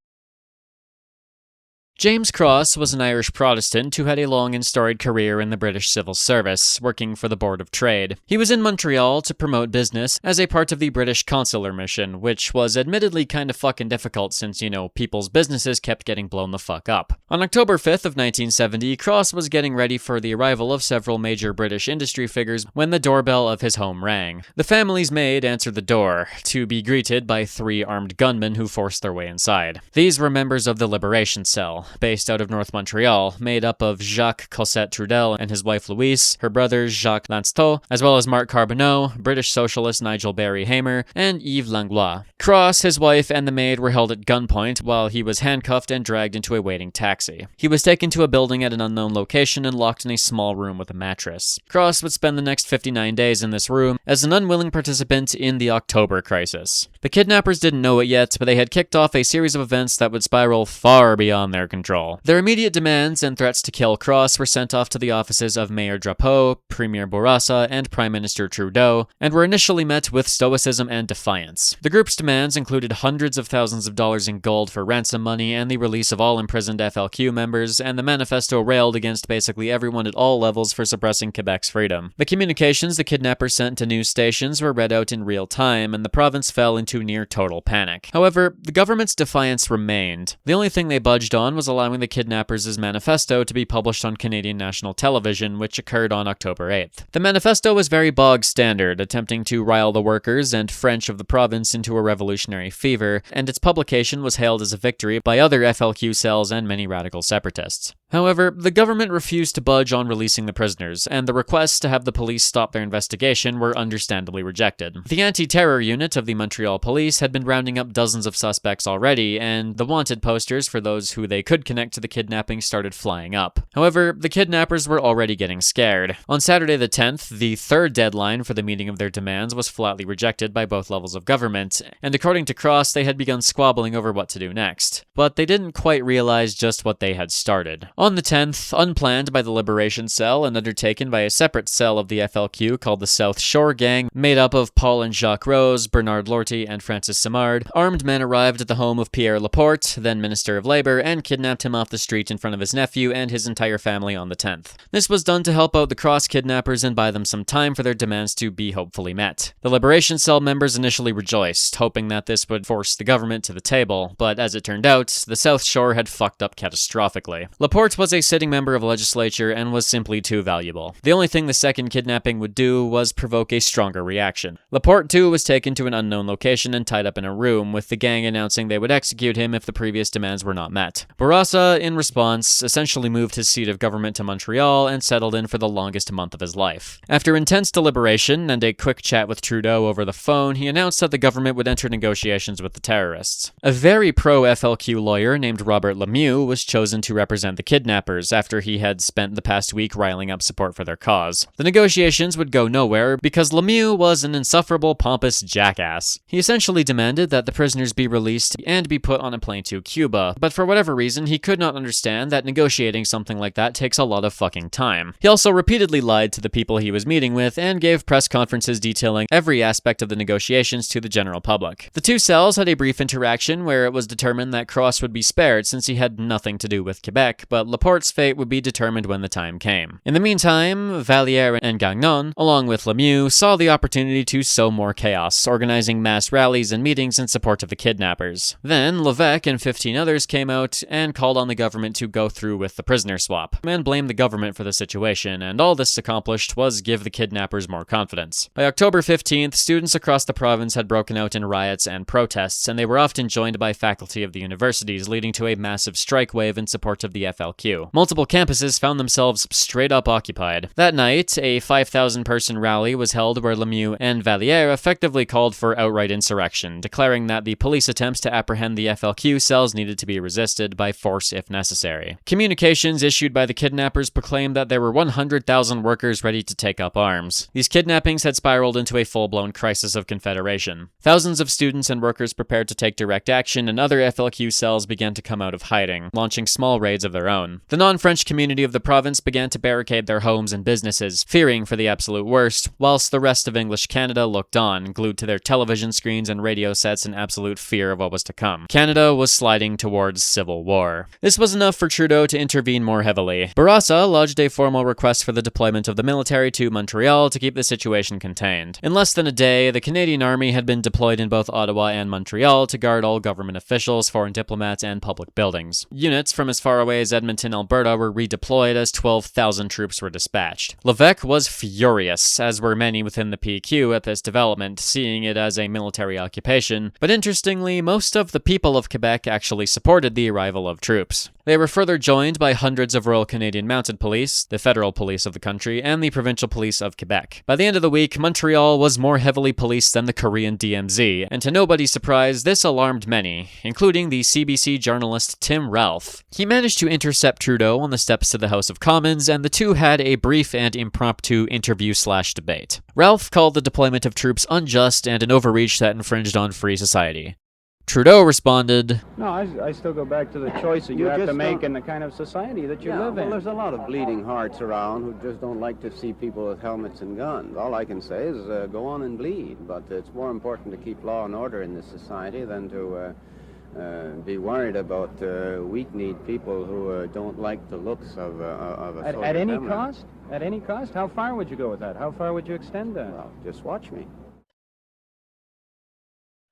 James Cross was an Irish Protestant who had a long and storied career in the British Civil Service, working for the Board of Trade. He was in Montreal to promote business as a part of the British consular mission, which was admittedly kind of fucking difficult since, people's businesses kept getting blown the fuck up. On October 5th of 1970, Cross was getting ready for the arrival of several major British industry figures when the doorbell of his home rang. The family's maid answered the door, to be greeted by 3 armed gunmen who forced their way inside. These were members of the Liberation Cell, based out of North Montreal, made up of Jacques Cossette Trudel and his wife Louise, her brother Jacques Lancetot, as well as Marc Carbonneau, British socialist Nigel Barry-Hamer, and Yves Langlois. Cross, his wife, and the maid were held at gunpoint while he was handcuffed and dragged into a waiting taxi. He was taken to a building at an unknown location and locked in a small room with a mattress. Cross would spend the next 59 days in this room as an unwilling participant in the October Crisis. The kidnappers didn't know it yet, but they had kicked off a series of events that would spiral far beyond their control. Their immediate demands and threats to kill Cross were sent off to the offices of Mayor Drapeau, Premier Bourassa, and Prime Minister Trudeau, and were initially met with stoicism and defiance. The group's demands included hundreds of thousands of dollars in gold for ransom money and the release of all imprisoned FLQ members, and the manifesto railed against basically everyone at all levels for suppressing Quebec's freedom. The communications the kidnappers sent to news stations were read out in real time, and the province fell into near total panic. However, the government's defiance remained. The only thing they budged on was allowing the kidnappers' manifesto to be published on Canadian national television, which occurred on October 8th. The manifesto was very bog standard, attempting to rile the workers and French of the province into a revolutionary fever, and its publication was hailed as a victory by other FLQ cells and many radical separatists. However, the government refused to budge on releasing the prisoners, and the requests to have the police stop their investigation were understandably rejected. The anti-terror unit of the Montreal police had been rounding up dozens of suspects already, and the wanted posters for those who they could connect to the kidnapping started flying up. However, the kidnappers were already getting scared. On Saturday the 10th, the third deadline for the meeting of their demands was flatly rejected by both levels of government, and according to Cross, they had begun squabbling over what to do next. But they didn't quite realize just what they had started. On the 10th, unplanned by the Liberation Cell and undertaken by a separate cell of the FLQ called the South Shore Gang, made up of Paul and Jacques Rose, Bernard Lortie, and Francis Simard, armed men arrived at the home of Pierre Laporte, then Minister of Labour, and kidnapped him off the street in front of his nephew and his entire family on the 10th. This was done to help out the Cross kidnappers and buy them some time for their demands to be hopefully met. The Liberation Cell members initially rejoiced, hoping that this would force the government to the table, but as it turned out, the South Shore had fucked up catastrophically. Laporte was a sitting member of legislature and was simply too valuable. The only thing the second kidnapping would do was provoke a stronger reaction. Laporte too was taken to an unknown location and tied up in a room, with the gang announcing they would execute him if the previous demands were not met. Bourassa, in response, essentially moved his seat of government to Montreal and settled in for the longest month of his life. After intense deliberation and a quick chat with Trudeau over the phone, he announced that the government would enter negotiations with the terrorists. A very pro-FLQ lawyer named Robert Lemieux was chosen to represent the kidnappers after he had spent the past week riling up support for their cause. The negotiations would go nowhere because Lemieux was an insufferable, pompous jackass. He essentially demanded that the prisoners be released and be put on a plane to Cuba, but for whatever reason, he could not understand that negotiating something like that takes a lot of fucking time. He also repeatedly lied to the people he was meeting with and gave press conferences detailing every aspect of the negotiations to the general public. The two cells had a brief interaction where it was determined that Cross would be spared since he had nothing to do with Quebec, but Laporte's fate would be determined when the time came. In the meantime, Valliere and Gagnon, along with Lemieux, saw the opportunity to sow more chaos, organizing mass rallies and meetings in support of the kidnappers. Then, Levesque and 15 others came out and called on the government to go through with the prisoner swap, and blamed the government for the situation, and all this accomplished was give the kidnappers more confidence. By October 15th, students across the province had broken out in riots and protests, and they were often joined by faculty of the universities, leading to a massive strike wave in support of the FLQ. Multiple campuses found themselves straight up occupied. That night, a 5,000-person rally was held where Lemieux and Valliere effectively called for outright insurrection, declaring that the police attempts to apprehend the FLQ cells needed to be resisted by force if necessary. Communications issued by the kidnappers proclaimed that there were 100,000 workers ready to take up arms. These kidnappings had spiraled into a full-blown crisis of confederation. Thousands of students and workers prepared to take direct action, and other FLQ cells began to come out of hiding, launching small raids of their own. The non-French community of the province began to barricade their homes and businesses, fearing for the absolute worst, whilst the rest of English Canada looked on, glued to their television screens and radio sets in absolute fear of what was to come. Canada was sliding towards civil war. war. This was enough for Trudeau to intervene more heavily. Bourassa lodged a formal request for the deployment of the military to Montreal to keep the situation contained. In less than a day, the Canadian Army had been deployed in both Ottawa and Montreal to guard all government officials, foreign diplomats, and public buildings. Units from as far away as Edmonton, Alberta were redeployed as 12,000 troops were dispatched. Lévesque was furious, as were many within the PQ at this development, seeing it as a military occupation, but interestingly, most of the people of Quebec actually supported the arrival of troops. They were further joined by hundreds of Royal Canadian Mounted Police, the federal police of the country, and the provincial police of Quebec. By the end of the week, Montreal was more heavily policed than the Korean DMZ, and to nobody's surprise, this alarmed many, including the CBC journalist Tim Ralph. He managed to intercept Trudeau on the steps to the House of Commons, and the two had a brief and impromptu interview/debate. Ralph called the deployment of troops unjust and an overreach that infringed on free society. Trudeau responded, "No, I still go back to the choice that you have to make in the kind of society that you live in. Well, there's a lot of bleeding hearts around who just don't like to see people with helmets and guns. All I can say is go on and bleed, but it's more important to keep law and order in this society than to be worried about weak-kneed people who don't like the looks of a soldier. At any cost? At any cost? How far would you go with that? How far would you extend that?" Well, just watch me.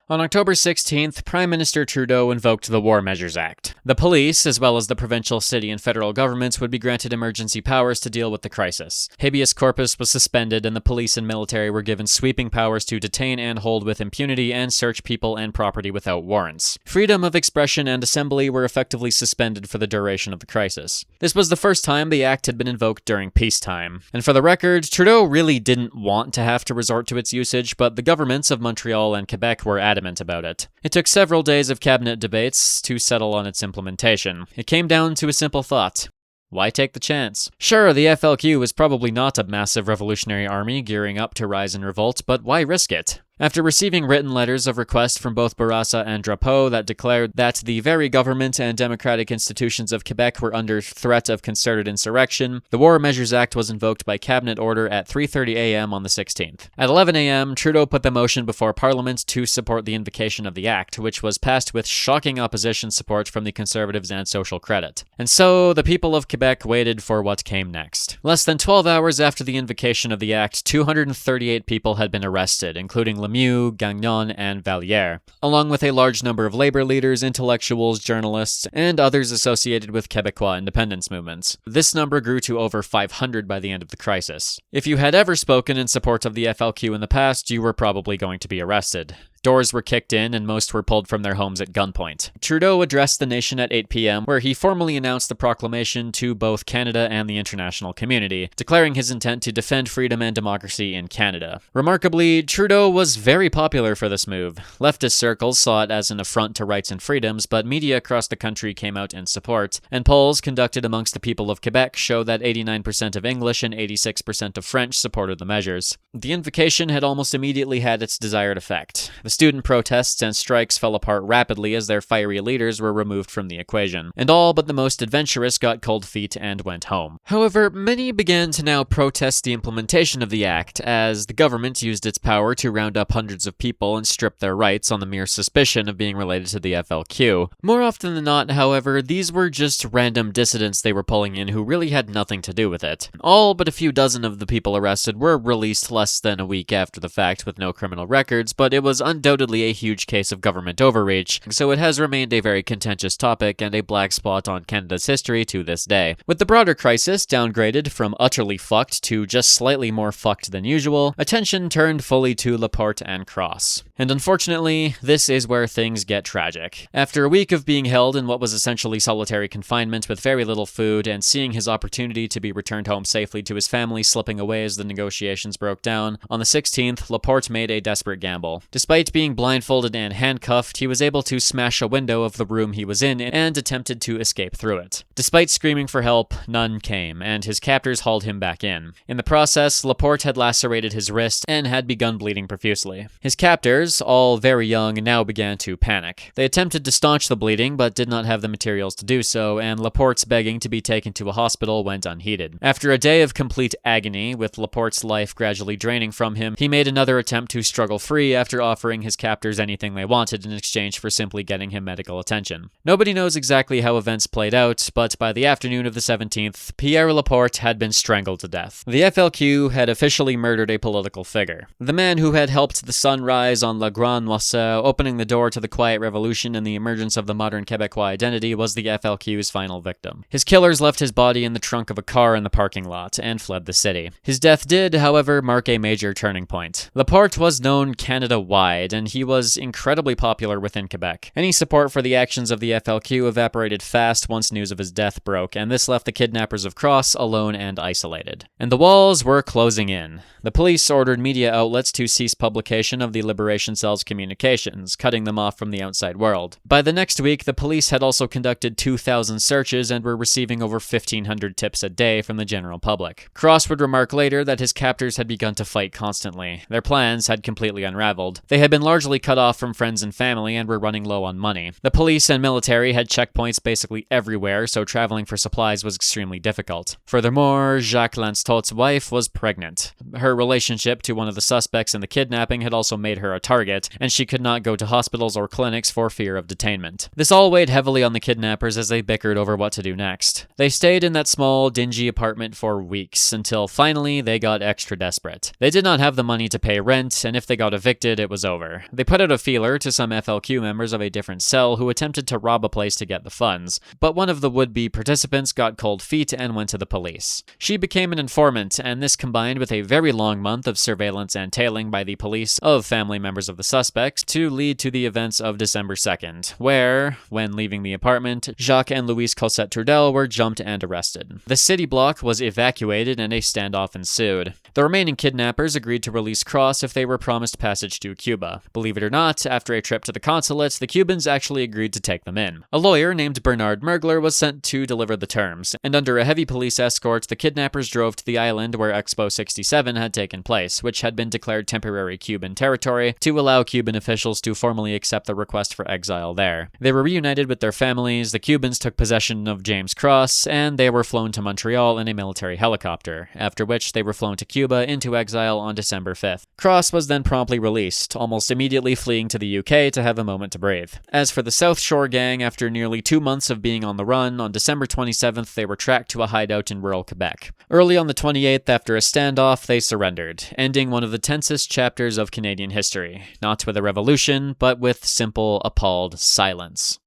On October 16th, Prime Minister Trudeau invoked the War Measures Act. The police, as well as the provincial, city, and federal governments, would be granted emergency powers to deal with the crisis. Habeas corpus was suspended, and the police and military were given sweeping powers to detain and hold with impunity and search people and property without warrants. Freedom of expression and assembly were effectively suspended for the duration of the crisis. This was the first time the act had been invoked during peacetime. And for the record, Trudeau really didn't want to have to resort to its usage, but the governments of Montreal and Quebec were adamant about it. It took several days of cabinet debates to settle on its implementation. It came down to a simple thought. Why take the chance? Sure, the FLQ was probably not a massive revolutionary army gearing up to rise in revolt, but why risk it? After receiving written letters of request from both Bourassa and Drapeau that declared that the very government and democratic institutions of Quebec were under threat of concerted insurrection, the War Measures Act was invoked by cabinet order at 3:30 a.m. on the 16th. At 11 a.m., Trudeau put the motion before Parliament to support the invocation of the act, which was passed with shocking opposition support from the Conservatives and Social Credit. And so, the people of Quebec waited for what came next. Less than 12 hours after the invocation of the act, 238 people had been arrested, including Lemieux, Gagnon, and Valliere, along with a large number of labor leaders, intellectuals, journalists, and others associated with Quebecois independence movements. This number grew to over 500 by the end of the crisis. If you had ever spoken in support of the FLQ in the past, you were probably going to be arrested. Doors were kicked in and most were pulled from their homes at gunpoint. Trudeau addressed the nation at 8 p.m., where he formally announced the proclamation to both Canada and the international community, declaring his intent to defend freedom and democracy in Canada. Remarkably, Trudeau was very popular for this move. Leftist circles saw it as an affront to rights and freedoms, but media across the country came out in support, and polls conducted amongst the people of Quebec show that 89% of English and 86% of French supported the measures. The invocation had almost immediately had its desired effect. The student protests and strikes fell apart rapidly as their fiery leaders were removed from the equation, and all but the most adventurous got cold feet and went home. However, many began to now protest the implementation of the act, as the government used its power to round up hundreds of people and strip their rights on the mere suspicion of being related to the FLQ. More often than not, however, these were just random dissidents they were pulling in who really had nothing to do with it. All but a few dozen of the people arrested were released less than a week after the fact with no criminal records, but it was undoubtedly a huge case of government overreach, so it has remained a very contentious topic and a black spot on Canada's history to this day. With the broader crisis downgraded from utterly fucked to just slightly more fucked than usual, attention turned fully to Laporte and Cross. And unfortunately, this is where things get tragic. After a week of being held in what was essentially solitary confinement with very little food, and seeing his opportunity to be returned home safely to his family slipping away as the negotiations broke down, on the 16th, Laporte made a desperate gamble. Despite being blindfolded and handcuffed, he was able to smash a window of the room he was in and attempted to escape through it. Despite screaming for help, none came, and his captors hauled him back in. In the process, Laporte had lacerated his wrist and had begun bleeding profusely. His captors, all very young, now began to panic. They attempted to staunch the bleeding, but did not have the materials to do so, and Laporte's begging to be taken to a hospital went unheeded. After a day of complete agony, with Laporte's life gradually draining from him, he made another attempt to struggle free after offering offering his captors anything they wanted in exchange for simply getting him medical attention. Nobody knows exactly how events played out, but by the afternoon of the 17th, Pierre Laporte had been strangled to death. The FLQ had officially murdered a political figure. The man who had helped the sun rise on La Grande Noisette, opening the door to the Quiet Revolution and the emergence of the modern Quebecois identity, was the FLQ's final victim. His killers left his body in the trunk of a car in the parking lot and fled the city. His death did, however, mark a major turning point. Laporte was known Canada-wide, and he was incredibly popular within Quebec. Any support for the actions of the FLQ evaporated fast once news of his death broke, and this left the kidnappers of Cross alone and isolated. And the walls were closing in. The police ordered media outlets to cease publication of the Liberation Cell's communications, cutting them off from the outside world. By the next week, the police had also conducted 2,000 searches and were receiving over 1,500 tips a day from the general public. Cross would remark later that his captors had begun to fight constantly. Their plans had completely unraveled. They had been largely cut off from friends and family and were running low on money. The police and military had checkpoints basically everywhere, so traveling for supplies was extremely difficult. Furthermore, Jacques Lanstot's wife was pregnant. Her relationship to one of the suspects in the kidnapping had also made her a target, and she could not go to hospitals or clinics for fear of detainment. This all weighed heavily on the kidnappers as they bickered over what to do next. They stayed in that small, dingy apartment for weeks, until finally they got extra desperate. They did not have the money to pay rent, and if they got evicted, it was over. They put out a feeler to some FLQ members of a different cell who attempted to rob a place to get the funds, but one of the would-be participants got cold feet and went to the police. She became an informant, and this combined with a very long month of surveillance and tailing by the police of family members of the suspects to lead to the events of December 2nd, where, when leaving the apartment, Jacques and Louise Cossette-Trudel were jumped and arrested. The city block was evacuated and a standoff ensued. The remaining kidnappers agreed to release Cross if they were promised passage to Cuba. Believe it or not, after a trip to the consulate, the Cubans actually agreed to take them in. A lawyer named Bernard Mergler was sent to deliver the terms, and under a heavy police escort, the kidnappers drove to the island where Expo 67 had taken place, which had been declared temporary Cuban territory to allow Cuban officials to formally accept the request for exile there. They were reunited with their families, the Cubans took possession of James Cross, and they were flown to Montreal in a military helicopter, after which they were flown to Cuba into exile on December 5th. Cross was then promptly released, almost immediately fleeing to the UK to have a moment to breathe. As for the South Shore gang, after nearly 2 months of being on the run, on December 27th they were tracked to a hideout in rural Quebec. Early on the 28th, after a standoff, they surrendered, ending one of the tensest chapters of Canadian history, not with a revolution, but with simple, appalled silence.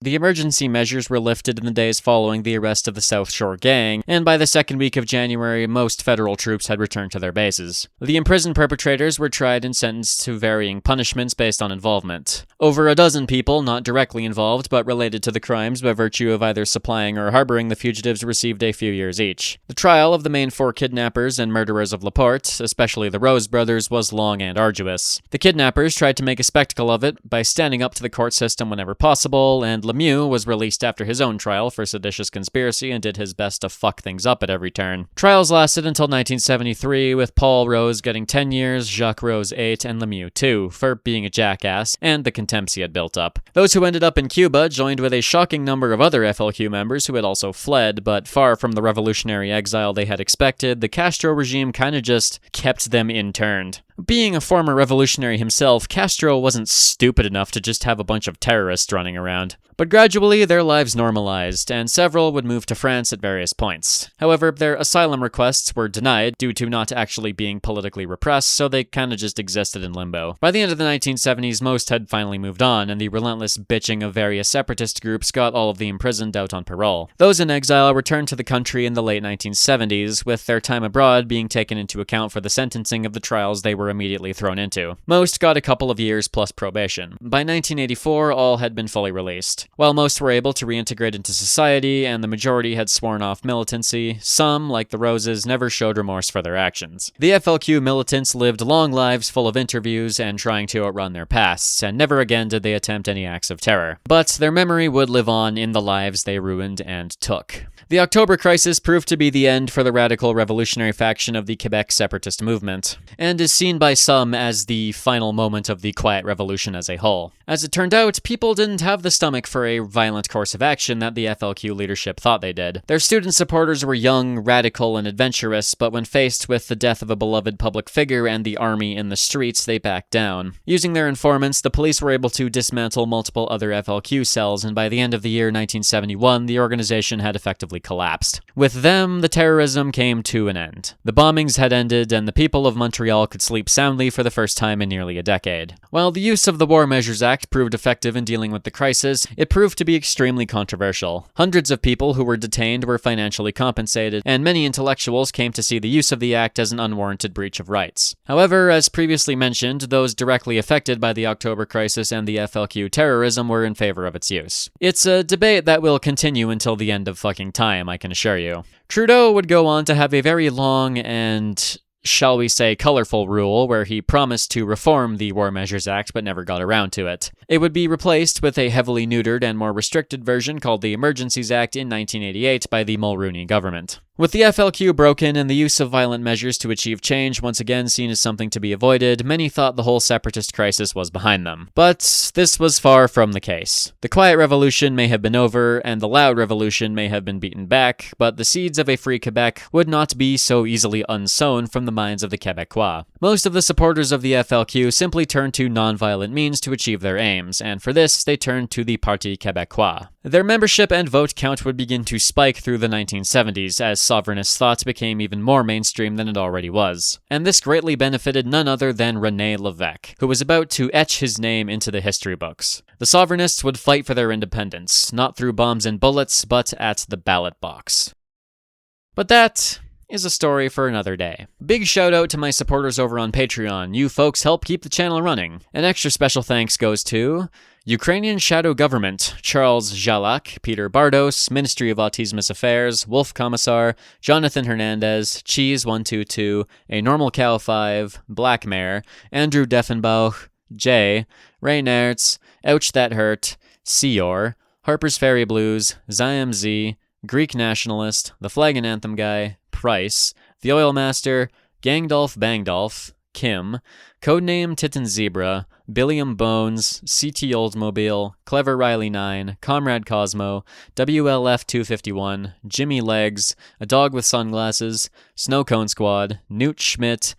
The emergency measures were lifted in the days following the arrest of the South Shore gang, and by the second week of January, most federal troops had returned to their bases. The imprisoned perpetrators were tried and sentenced to varying punishments based on involvement. Over a dozen people, not directly involved, but related to the crimes by virtue of either supplying or harboring the fugitives, received a few years each. The trial of the main 4 kidnappers and murderers of Laporte, especially the Rose brothers, was long and arduous. The kidnappers tried to make a spectacle of it by standing up to the court system whenever possible, and Lemieux was released after his own trial for seditious conspiracy and did his best to fuck things up at every turn. Trials lasted until 1973, with Paul Rose getting 10 years, Jacques Rose 8, and Lemieux 2, for being a jackass, and the contempt he had built up. Those who ended up in Cuba joined with a shocking number of other FLQ members who had also fled, but far from the revolutionary exile they had expected, the Castro regime kinda just kept them interned. Being a former revolutionary himself, Castro wasn't stupid enough to just have a bunch of terrorists running around. But gradually, their lives normalized, and several would move to France at various points. However, their asylum requests were denied due to not actually being politically repressed, so they kinda just existed in limbo. By the end of the 1970s, most had finally moved on, and the relentless bitching of various separatist groups got all of the imprisoned out on parole. Those in exile returned to the country in the late 1970s, with their time abroad being taken into account for the sentencing of the trials they were immediately thrown into. Most got a couple of years plus probation. By 1984, all had been fully released. While most were able to reintegrate into society, and the majority had sworn off militancy, some, like the Roses, never showed remorse for their actions. The FLQ militants lived long lives full of interviews and trying to outrun their pasts, and never again did they attempt any acts of terror. But their memory would live on in the lives they ruined and took. The October crisis proved to be the end for the radical revolutionary faction of the Quebec separatist movement, and is seen by some as the final moment of the Quiet Revolution as a whole. As it turned out, people didn't have the stomach for for a violent course of action that the FLQ leadership thought they did. Their student supporters were young, radical, and adventurous, but when faced with the death of a beloved public figure and the army in the streets, they backed down. Using their informants, the police were able to dismantle multiple other FLQ cells, and by the end of the year 1971, the organization had effectively collapsed. With them, the terrorism came to an end. The bombings had ended, and the people of Montreal could sleep soundly for the first time in nearly a decade. While the use of the War Measures Act proved effective in dealing with the crisis, it proved to be extremely controversial. Hundreds of people who were detained were financially compensated, and many intellectuals came to see the use of the act as an unwarranted breach of rights. However, as previously mentioned, those directly affected by the October crisis and the FLQ terrorism were in favor of its use. It's a debate that will continue until the end of fucking time, I can assure you. Trudeau would go on to have a very long and, shall we say, colorful rule where he promised to reform the War Measures Act but never got around to it. It would be replaced with a heavily neutered and more restricted version called the Emergencies Act in 1988 by the Mulroney government. With the FLQ broken and the use of violent measures to achieve change once again seen as something to be avoided, many thought the whole separatist crisis was behind them. But this was far from the case. The quiet revolution may have been over, and the loud revolution may have been beaten back, but the seeds of a free Quebec would not be so easily unsown from the minds of the Quebecois. Most of the supporters of the FLQ simply turned to non-violent means to achieve their aims, and for this, they turned to the Parti Québécois. Their membership and vote count would begin to spike through the 1970s as sovereignist thought became even more mainstream than it already was. And this greatly benefited none other than René Lévesque, who was about to etch his name into the history books. The sovereignists would fight for their independence, not through bombs and bullets, but at the ballot box. But that is a story for another day. Big shout out to my supporters over on Patreon. You folks help keep the channel running. An extra special thanks goes to Ukrainian Shadow Government, Charles Jalak, Peter Bardos, Ministry of Autismus Affairs, Wolf Commissar, Jonathan Hernandez, Cheese122, A Normal Cow 5, Black Mare, Andrew Deffenbauch, Jay, Ray Nertz, Ouch That Hurt, Seor, Harper's Ferry Blues, Ziam Z, Greek Nationalist, The Flag and Anthem Guy, Price, The Oil Master, Gangdolf Bangdolf, Kim, Codename Titan Zebra, Billiam Bones, CT Oldsmobile, Clever Riley 9, Comrade Cosmo, WLF 251, Jimmy Legs, A Dog with Sunglasses, Snow Cone Squad, Newt Schmidt,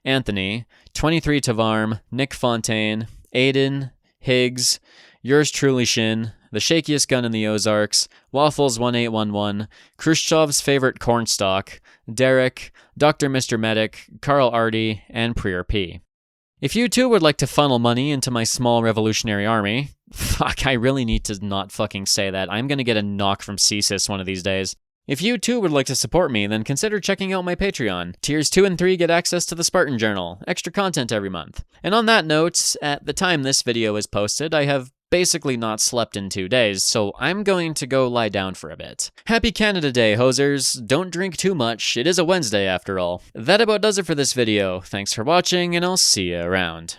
Anthony, 23 Tavarm, Nick Fontaine, Aiden, Higgs, Yours Truly Shin, The Shakiest Gun in the Ozarks, Waffles 1811, Khrushchev's Favorite Cornstalk, Derek, Dr. Mr. Medic, Carl Arty, and Prior P. If you too would like to funnel money into my small revolutionary army, fuck, I really need to not fucking say that. I'm gonna get a knock from CSIS one of these days. If you too would like to support me, then consider checking out my Patreon. Tiers 2 and 3 get access to the Spartan Journal, extra content every month. And on that note, at the time this video is posted, I have basically not slept in 2 days, so I'm going to go lie down for a bit. Happy Canada Day, hosers. Don't drink too much. It is a Wednesday after all. That about does it for this video. Thanks for watching, and I'll see you around.